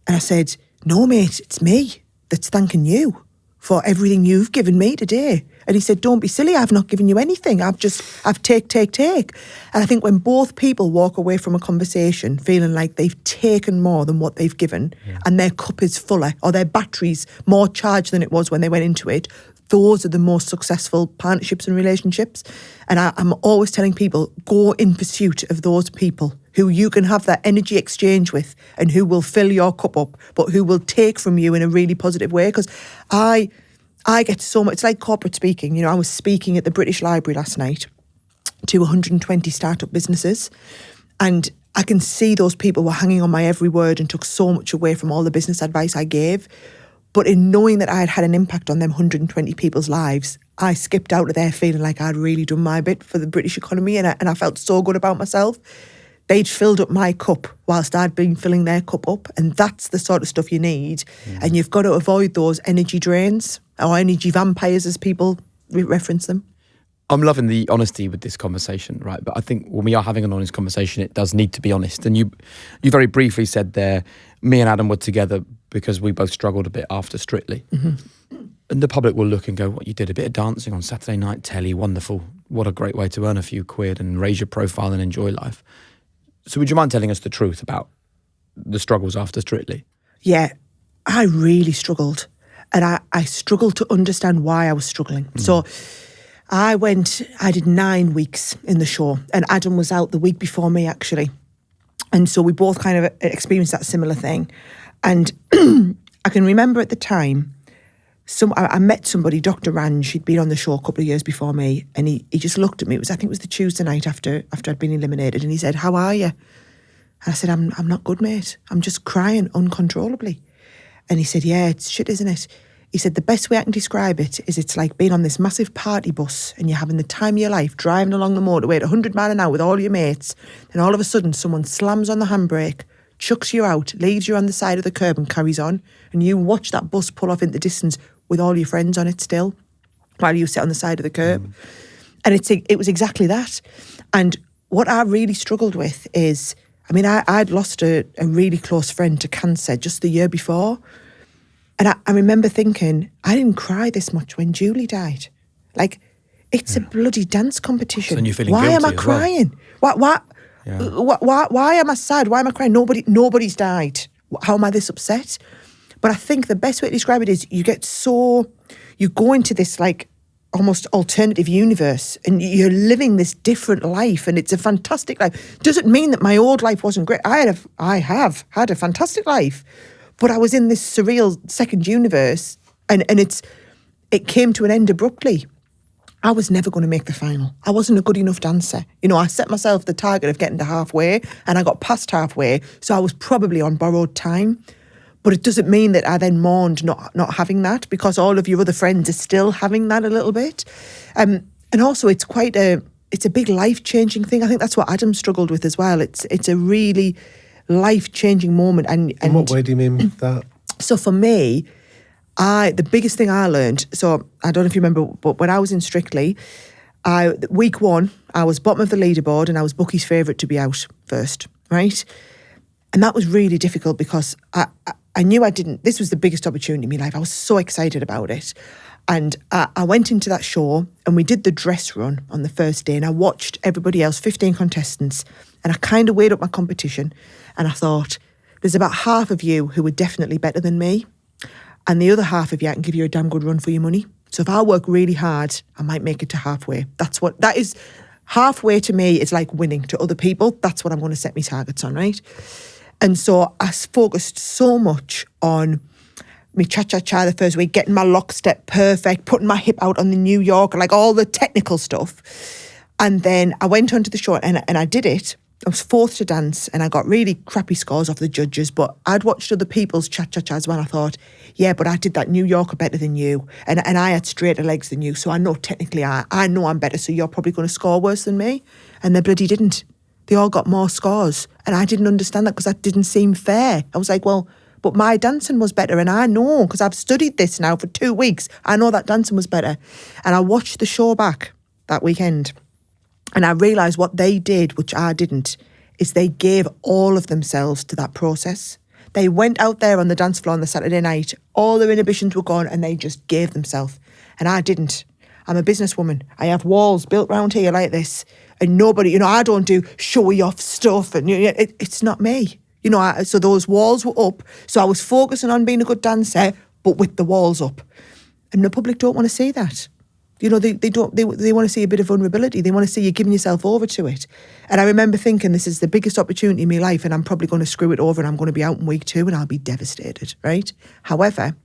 [SPEAKER 1] And I said, "No, mate, it's me that's thanking you for everything you've given me today." And he said, "Don't be silly, I've not given you anything. I've take. And I think when both people walk away from a conversation feeling like they've taken more than what they've given, and their cup is fuller or their battery's more charged than it was when they went into it, those are the most successful partnerships and relationships. And I'm always telling people, go in pursuit of those people who you can have that energy exchange with and who will fill your cup up, but who will take from you in a really positive way. Because I get so much, it's like corporate speaking. You know, I was speaking at the British Library last night to 120 startup businesses, and I can see those people were hanging on my every word and took so much away from all the business advice I gave. But in knowing that I had had an impact on them 120 people's lives, I skipped out of there feeling like I'd really done my bit for the British economy, and I felt so good about myself. They'd filled up my cup whilst I'd been filling their cup up, and that's the sort of stuff you need. And you've got to avoid those energy drains, or energy vampires as people reference them.
[SPEAKER 2] I'm loving the honesty with this conversation, right? But I think when we are having an honest conversation, it does need to be honest. And you very briefly said there, me and Adam were together because we both struggled a bit after Strictly. Mm-hmm. And the public will look and go, "What, you did a bit of dancing on Saturday night telly, wonderful. What a great way to earn a few quid and raise your profile and enjoy life." So would you mind telling us the truth about the struggles after Strictly? Yeah,
[SPEAKER 1] I really struggled. And I struggled to understand why I was struggling. So I did 9 weeks in the show, and Adam was out the week before me, actually. And so we both kind of experienced that similar thing. And I can remember at the time, I met somebody, Dr. Ranj, he'd been on the show a couple of years before me, and he just looked at me. I think it was the Tuesday night after I'd been eliminated, and he said, "How are you?" And I said, I'm not good, mate. I'm just crying uncontrollably. And he said, "Yeah, it's shit, isn't it?" He said, "The best way I can describe it is it's like being on this massive party bus and you're having the time of your life driving along the motorway at 100 miles an hour with all your mates, and all of a sudden someone slams on the handbrake, chucks you out, leaves you on the side of the curb and carries on, and you watch that bus pull off into the distance with all your friends on it still while you sit on the side of the curb." And it was exactly that. And what I really struggled with is, I'd lost a really close friend to cancer just the year before. And I remember thinking, I didn't cry this much when Julie died. Like, it's a bloody dance competition.
[SPEAKER 2] So you're feeling
[SPEAKER 1] why am
[SPEAKER 2] guilty
[SPEAKER 1] I
[SPEAKER 2] as
[SPEAKER 1] crying? Why am I sad? Why am I crying? Nobody's died. How am I this upset? But I think the best way to describe it is you go into this like almost alternative universe and you're living this different life, and it's a fantastic life. Doesn't mean that my old life wasn't great. I have had a fantastic life, but I was in this surreal second universe, and it came to an end abruptly. I was never going to make the final. I wasn't a good enough dancer. You know, I set myself the target of getting to halfway, and I got past halfway, so I was probably on borrowed time. But it doesn't mean that I then mourned not having that, because all of your other friends are still having that a little bit. And also it's it's a big life-changing thing. I think that's what Adam struggled with as well. It's a really life-changing moment. And
[SPEAKER 4] in what way do you mean that?
[SPEAKER 1] So for me, the biggest thing I learned, so I don't know if you remember, but when I was in Strictly, week 1, I was bottom of the leaderboard and I was Bucky's favourite to be out first, right? And that was really difficult because I knew this was the biggest opportunity in my life. I was so excited about it. And I went into that show and we did the dress run on the first day, and I watched everybody else, 15 contestants, and I kind of weighed up my competition and I thought, there's about half of you who are definitely better than me, and the other half of you, I can give you a damn good run for your money. So if I work really hard, I might make it to halfway. That is, halfway to me is like winning to other people. That's what I'm going to set my targets on, right? And so I focused so much on me cha-cha-cha the first week, getting my lockstep perfect, putting my hip out on the New York, like all the technical stuff. And then I went onto the show and I did it. I was 4th to dance and I got really crappy scores off the judges, but I'd watched other people's cha-cha-chas when I thought, yeah, but I did that New Yorker better than you, and I had straighter legs than you, so I know technically I know I'm better, so you're probably going to score worse than me. And they bloody didn't. They all got more scores, and I didn't understand that because that didn't seem fair. I was like, well, but my dancing was better, and I know, because I've studied this now for 2 weeks, I know that dancing was better. And I watched the show back that weekend, and I realised what they did, which I didn't, is they gave all of themselves to that process. They went out there on the dance floor on the Saturday night, all their inhibitions were gone, and they just gave themselves. And I didn't. I'm a businesswoman. I have walls built round here like this, and nobody, I don't do showy off stuff, and it's not me. So those walls were up, so I was focusing on being a good dancer, but with the walls up. And the public don't want to see that. They want to see a bit of vulnerability. They want to see you giving yourself over to it. And I remember thinking, this is the biggest opportunity in my life, and I'm probably going to screw it over, and I'm going to be out in week 2 and I'll be devastated, right? However,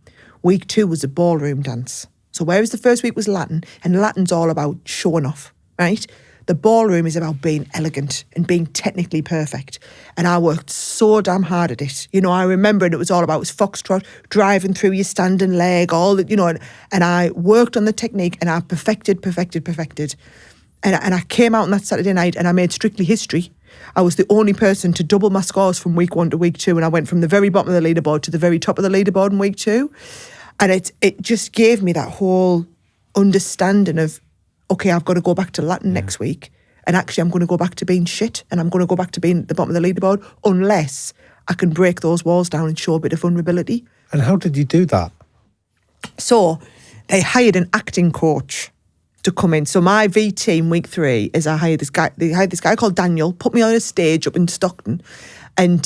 [SPEAKER 1] week 2 was a ballroom dance. So whereas the first week was Latin, and Latin's all about showing off, right? The ballroom is about being elegant and being technically perfect. And I worked so damn hard at it. I remember it was all about, it was foxtrot, driving through your standing leg, and I worked on the technique and I perfected. And I came out on that Saturday night and I made Strictly history. I was the only person to double my scores from week 1 to week 2. And I went from the very bottom of the leaderboard to the very top of the leaderboard in week 2. And it just gave me that whole understanding of, okay, I've got to go back to Latin next week, and actually I'm going to go back to being shit, and I'm going to go back to being at the bottom of the leaderboard unless I can break those walls down and show a bit of vulnerability.
[SPEAKER 4] And how did you do that?
[SPEAKER 1] So they hired an acting coach to come in. So my V team week 3 is they hired this guy called Daniel, put me on a stage up in Stockton, and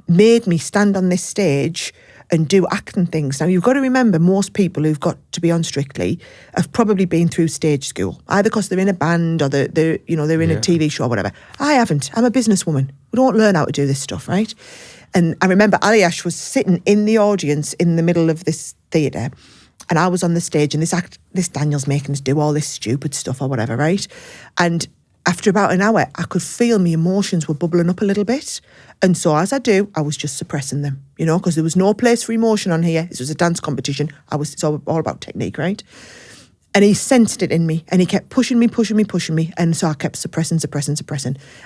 [SPEAKER 1] made me stand on this stage and do acting things. Now, you've got to remember, most people who've got to be on Strictly have probably been through stage school, either because they're in a band or they're in a TV show or whatever. I haven't. I'm a businesswoman. We don't learn how to do this stuff, right? And I remember Aliash was sitting in the audience in the middle of this theatre, and I was on the stage, and this Daniel's making us do all this stupid stuff or whatever, right? And after about an hour, I could feel my emotions were bubbling up a little bit. And so as I do, I was just suppressing them, because there was no place for emotion on here. This was a dance competition. It's all about technique, right? And he sensed it in me, and he kept pushing me. And so I kept suppressing.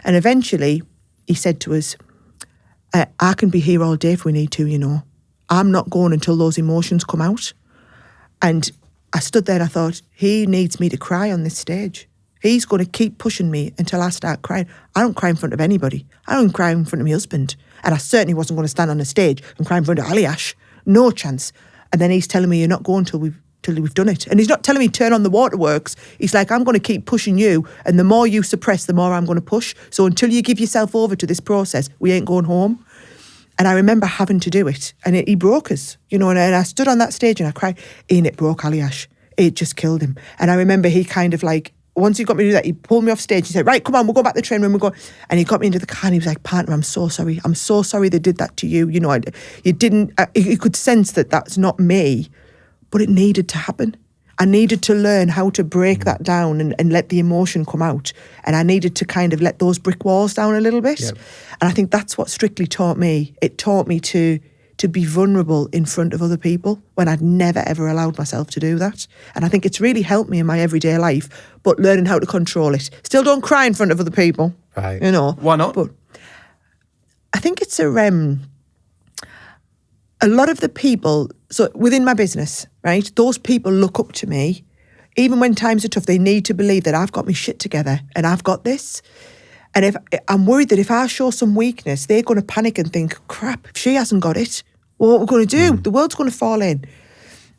[SPEAKER 1] And eventually he said to us, I can be here all day if we need to, I'm not going until those emotions come out. And I stood there and I thought, he needs me to cry on this stage. He's going to keep pushing me until I start crying. I don't cry in front of anybody. I don't cry in front of my husband. And I certainly wasn't going to stand on a stage and cry in front of Aliash. No chance. And then he's telling me, you're not going till we've done it. And he's not telling me turn on the waterworks. He's like, I'm going to keep pushing you. And the more you suppress, the more I'm going to push. So until you give yourself over to this process, we ain't going home. And I remember having to do it. And he broke us, and I stood on that stage and I cried. And it broke Aliash. It just killed him. And I remember he kind of like, once he got me to do that, he pulled me off stage. He said, right, come on, we'll go back to the train room. We'll go. And he got me into the car and he was like, partner, I'm so sorry. I'm so sorry they did that to you. You didn't, you could sense that that's not me, but it needed to happen. I needed to learn how to break that down and let the emotion come out. And I needed to kind of let those brick walls down a little bit. Yep. And I think that's what Strictly taught me. It taught me to be vulnerable in front of other people when I'd never, ever allowed myself to do that. And I think it's really helped me in my everyday life, but learning how to control it. Still don't cry in front of other people.
[SPEAKER 4] Right.
[SPEAKER 2] Why not?
[SPEAKER 1] But I think it's a lot of the people, so within my business, right, those people look up to me. Even when times are tough, they need to believe that I've got my shit together and I've got this. And if I'm worried that if I show some weakness, they're going to panic and think, crap, if she hasn't got it, well, what we're going to do? The world's going to fall in.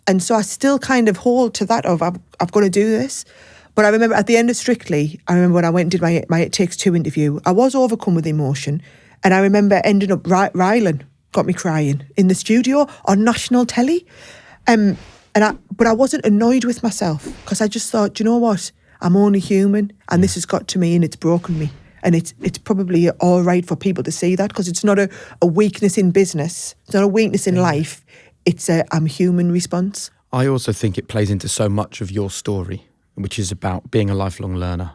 [SPEAKER 1] And so I still kind of hold to that of, I've got to do this. But I remember at the end of Strictly, I remember when I went and did my It Takes Two interview, I was overcome with emotion. And I remember ending up, Rylan got me crying in the studio on national telly. But I wasn't annoyed with myself because I just thought, do you know what? I'm only human and this has got to me and it's broken me. And it's probably all right for people to see that because it's not a weakness in business. It's not a weakness in life. It's a I'm human response.
[SPEAKER 2] I also think it plays into so much of your story, which is about being a lifelong learner,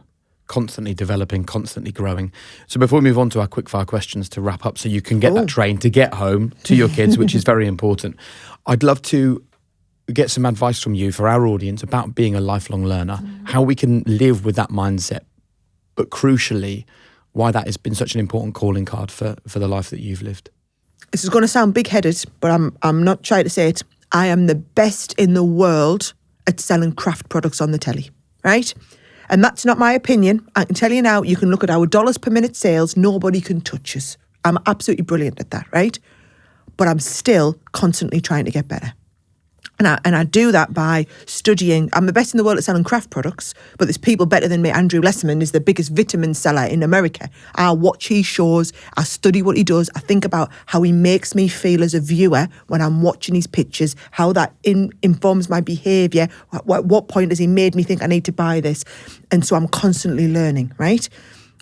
[SPEAKER 2] constantly developing, constantly growing. So before we move on to our quickfire questions to wrap up so you can get that train to get home to your kids, which is very important, I'd love to get some advice from you for our audience about being a lifelong learner, how we can live with that mindset, but crucially, why that has been such an important calling card for the life that you've lived.
[SPEAKER 1] This is going to sound big-headed, but I'm not trying to say it. I am the best in the world at selling craft products on the telly, right? And that's not my opinion. I can tell you now, you can look at our dollars per minute sales, nobody can touch us. I'm absolutely brilliant at that, right? But I'm still constantly trying to get better. And I do that by studying. I'm the best in the world at selling craft products, but there's people better than me. Andrew Lesserman is the biggest vitamin seller in America. I watch his shows. I study what he does. I think about how he makes me feel as a viewer when I'm watching his pictures, how that informs my behaviour. At what point has he made me think I need to buy this? And so I'm constantly learning, right?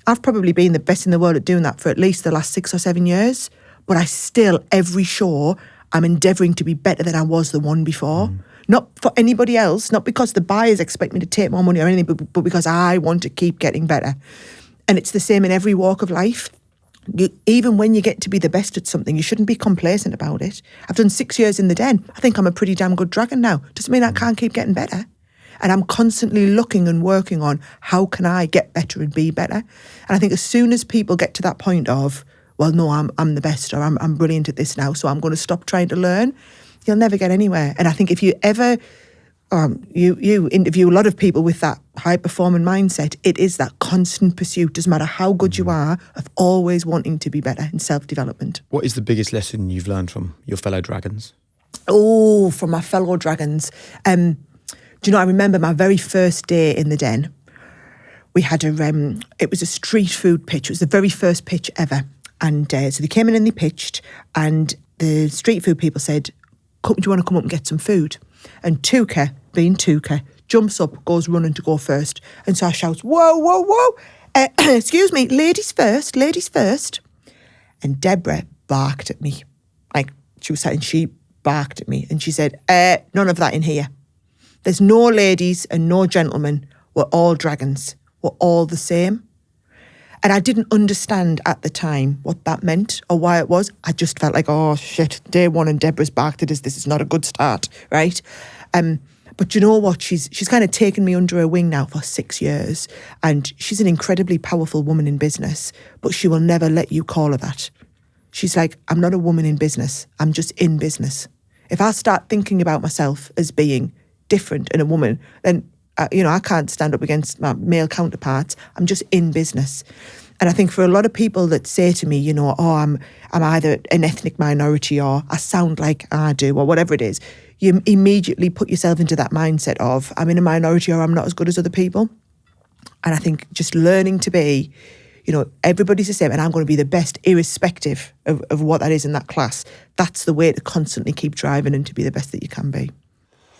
[SPEAKER 1] I've probably been the best in the world at doing that for at least the last 6 or 7 years, but I still, every show, I'm endeavouring to be better than I was the one before. Not for anybody else, not because the buyers expect me to take more money or anything, but because I want to keep getting better. And it's the same in every walk of life. Even when you get to be the best at something, you shouldn't be complacent about it. I've done 6 years in the den. I think I'm a pretty damn good dragon now. Doesn't mean I can't keep getting better. And I'm constantly looking and working on how can I get better and be better. And I think as soon as people get to that point of, well, no, I'm the best, or I'm brilliant at this now, so I'm going to stop trying to learn, you'll never get anywhere. And I think if you ever, you interview a lot of people with that high-performing mindset, it is that constant pursuit, doesn't matter how good you are, of always wanting to be better in self-development.
[SPEAKER 2] What is the biggest lesson you've learned from your fellow dragons?
[SPEAKER 1] Oh, from my fellow dragons. Do you know, I remember my very first day in the den. We had it was a street food pitch. It was the very first pitch ever. And so they came in and they pitched, and the street food people said, do you want to come up and get some food? And Tuka, being Tuka, jumps up, goes running to go first. And so I shouts, whoa, whoa, whoa. Excuse me, ladies first, ladies first. And Deborah barked at me. Like, she was saying, she barked at me. And she said, none of that in here. There's no ladies and no gentlemen. We're all dragons. We're all the same. And I didn't understand at the time what that meant or why it was. I just felt like, oh, shit, day one and Deborah's barked at us. This is not a good start, right? But you know what? She's kind of taken me under her wing now for 6 years. And she's an incredibly powerful woman in business, but she will never let you call her that. She's like, I'm not a woman in business. I'm just in business. If I start thinking about myself as being different and a woman, then I can't stand up against my male counterparts. I'm just in business. And I think for a lot of people that say to me, you know, oh, I'm either an ethnic minority or I sound like I do or whatever it is, you immediately put yourself into that mindset of I'm in a minority or I'm not as good as other people. And I think just learning to be, you know, everybody's the same and I'm going to be the best irrespective of what that is in that class. That's the way to constantly keep driving and to be the best that you can be.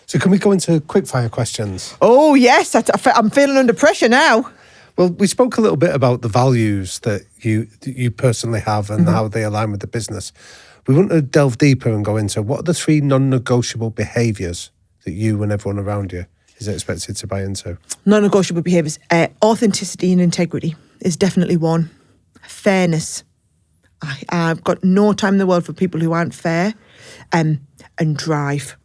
[SPEAKER 4] So can we go into quickfire questions?
[SPEAKER 1] Oh, yes. I'm feeling under pressure now.
[SPEAKER 4] Well, we spoke a little bit about the values that you personally have and how they align with the business. We want to delve deeper and go into what are the 3 non-negotiable behaviours that you and everyone around you is expected to buy into?
[SPEAKER 1] Non-negotiable behaviours. Authenticity and integrity is definitely one. Fairness. I've got no time in the world for people who aren't fair. And drive.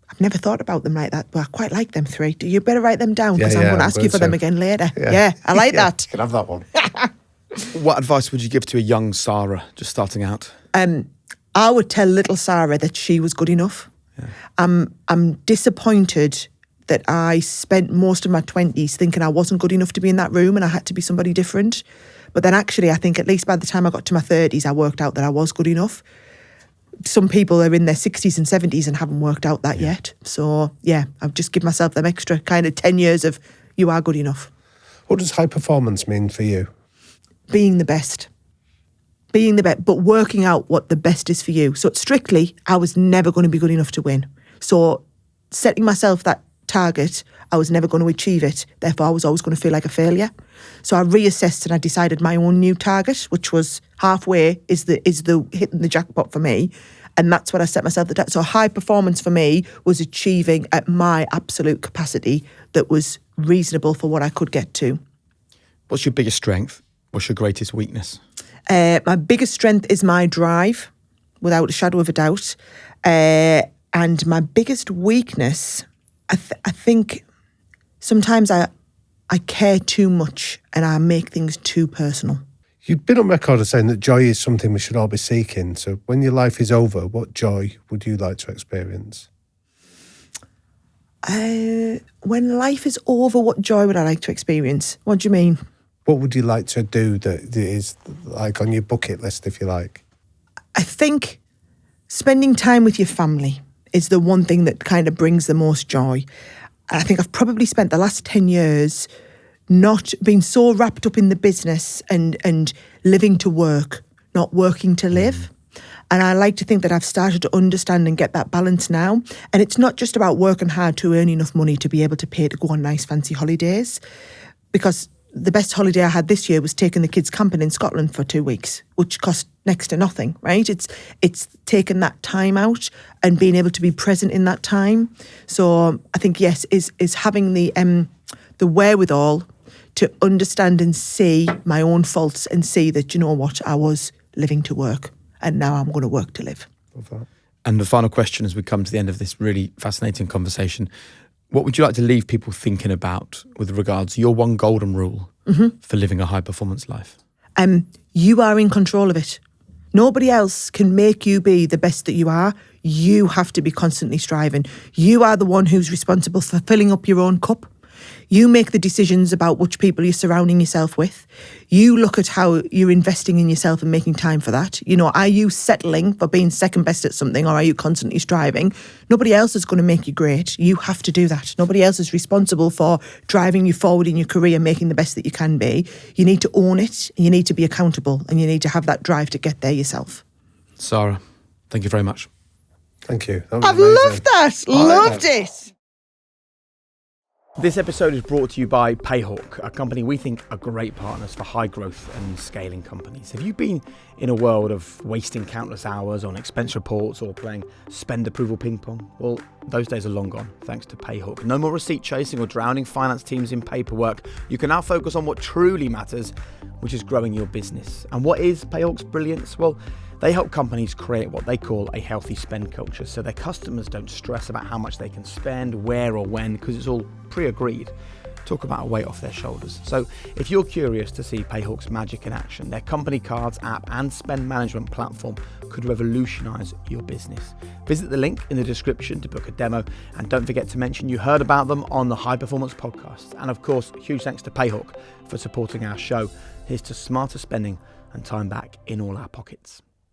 [SPEAKER 1] I've never thought about them like that, but I quite like them 3. You better write them down because I'm going to ask you for them again later. Yeah, I like that.
[SPEAKER 4] You can have that one.
[SPEAKER 2] What advice would you give to a young Sara just starting out?
[SPEAKER 1] I would tell little Sara that she was good enough. Yeah. I'm disappointed that I spent most of my 20s thinking I wasn't good enough to be in that room and I had to be somebody different. But then actually, I think at least by the time I got to my 30s, I worked out that I was good enough. Some people are in their 60s and 70s and haven't worked out that yet. So, yeah, I've just give myself them extra kind of 10 years of you are good enough.
[SPEAKER 4] What does high performance mean for you?
[SPEAKER 1] Being the best. Being the best, but working out what the best is for you. So strictly, I was never going to be good enough to win. So setting myself that target, I was never going to achieve it. Therefore, I was always going to feel like a failure. So I reassessed and I decided my own new target, which was halfway is the hitting the jackpot for me. And that's what I set myself. So high performance for me was achieving at my absolute capacity that was reasonable for what I could get to.
[SPEAKER 2] What's your biggest strength? What's your greatest weakness?
[SPEAKER 1] My biggest strength is my drive, without a shadow of a doubt. And my biggest weakness, I think sometimes I care too much and I make things too personal.
[SPEAKER 4] You've been on record as saying that joy is something we should all be seeking. So when your life is over, what joy would you like to experience?
[SPEAKER 1] When life is over, what joy would I like to experience? What do you mean?
[SPEAKER 4] What would you like to do that is like on your bucket list, if you like?
[SPEAKER 1] I think spending time with your family is the one thing that kind of brings the most joy. I think I've probably spent the last 10 years not being so wrapped up in the business and living to work, not working to live. And I like to think that I've started to understand and get that balance now. And it's not just about working hard to earn enough money to be able to pay to go on nice fancy holidays. Because the best holiday I had this year was taking the kids camping in Scotland for 2 weeks, which cost next to nothing, right? It's taking that time out and being able to be present in that time. So I think, yes, is having the wherewithal to understand and see my own faults and see that, you know what, I was living to work and now I'm going to work to live.
[SPEAKER 4] Love that.
[SPEAKER 2] And the final question as we come to the end of this really fascinating conversation, what would you like to leave people thinking about with regards to your one golden rule for living a high performance life?
[SPEAKER 1] You are in control of it. Nobody else can make you be the best that you are. You have to be constantly striving. You are the one who's responsible for filling up your own cup. You make the decisions about which people you're surrounding yourself with. You look at how you're investing in yourself and making time for that. You know, are you settling for being second best at something or are you constantly striving? Nobody else is going to make you great. You have to do that. Nobody else is responsible for driving you forward in your career, making the best that you can be. You need to own it, and you need to be accountable, and you need to have that drive to get there yourself.
[SPEAKER 2] Sara, thank you very much.
[SPEAKER 4] Thank you. That was
[SPEAKER 1] I've
[SPEAKER 4] amazing.
[SPEAKER 1] loved that. Loved it.
[SPEAKER 2] This episode is brought to you by Payhawk, a company we think are great partners for high growth and scaling companies. Have you been in a world of wasting countless hours on expense reports or playing spend approval ping pong? Well, those days are long gone, thanks to Payhawk. No more receipt chasing or drowning finance teams in paperwork. You can now focus on what truly matters, which is growing your business. And what is Payhawk's brilliance? Well, they help companies create what they call a healthy spend culture, so their customers don't stress about how much they can spend, where or when, because it's all pre-agreed. talk about a weight off their shoulders. So if you're curious to see Payhawk's magic in action, their company cards app and spend management platform could revolutionise your business. Visit the link in the description to book a demo, and don't forget to mention you heard about them on the High Performance Podcast. And of course, huge thanks to Payhawk for supporting our show. Here's to smarter spending and time back in all our pockets.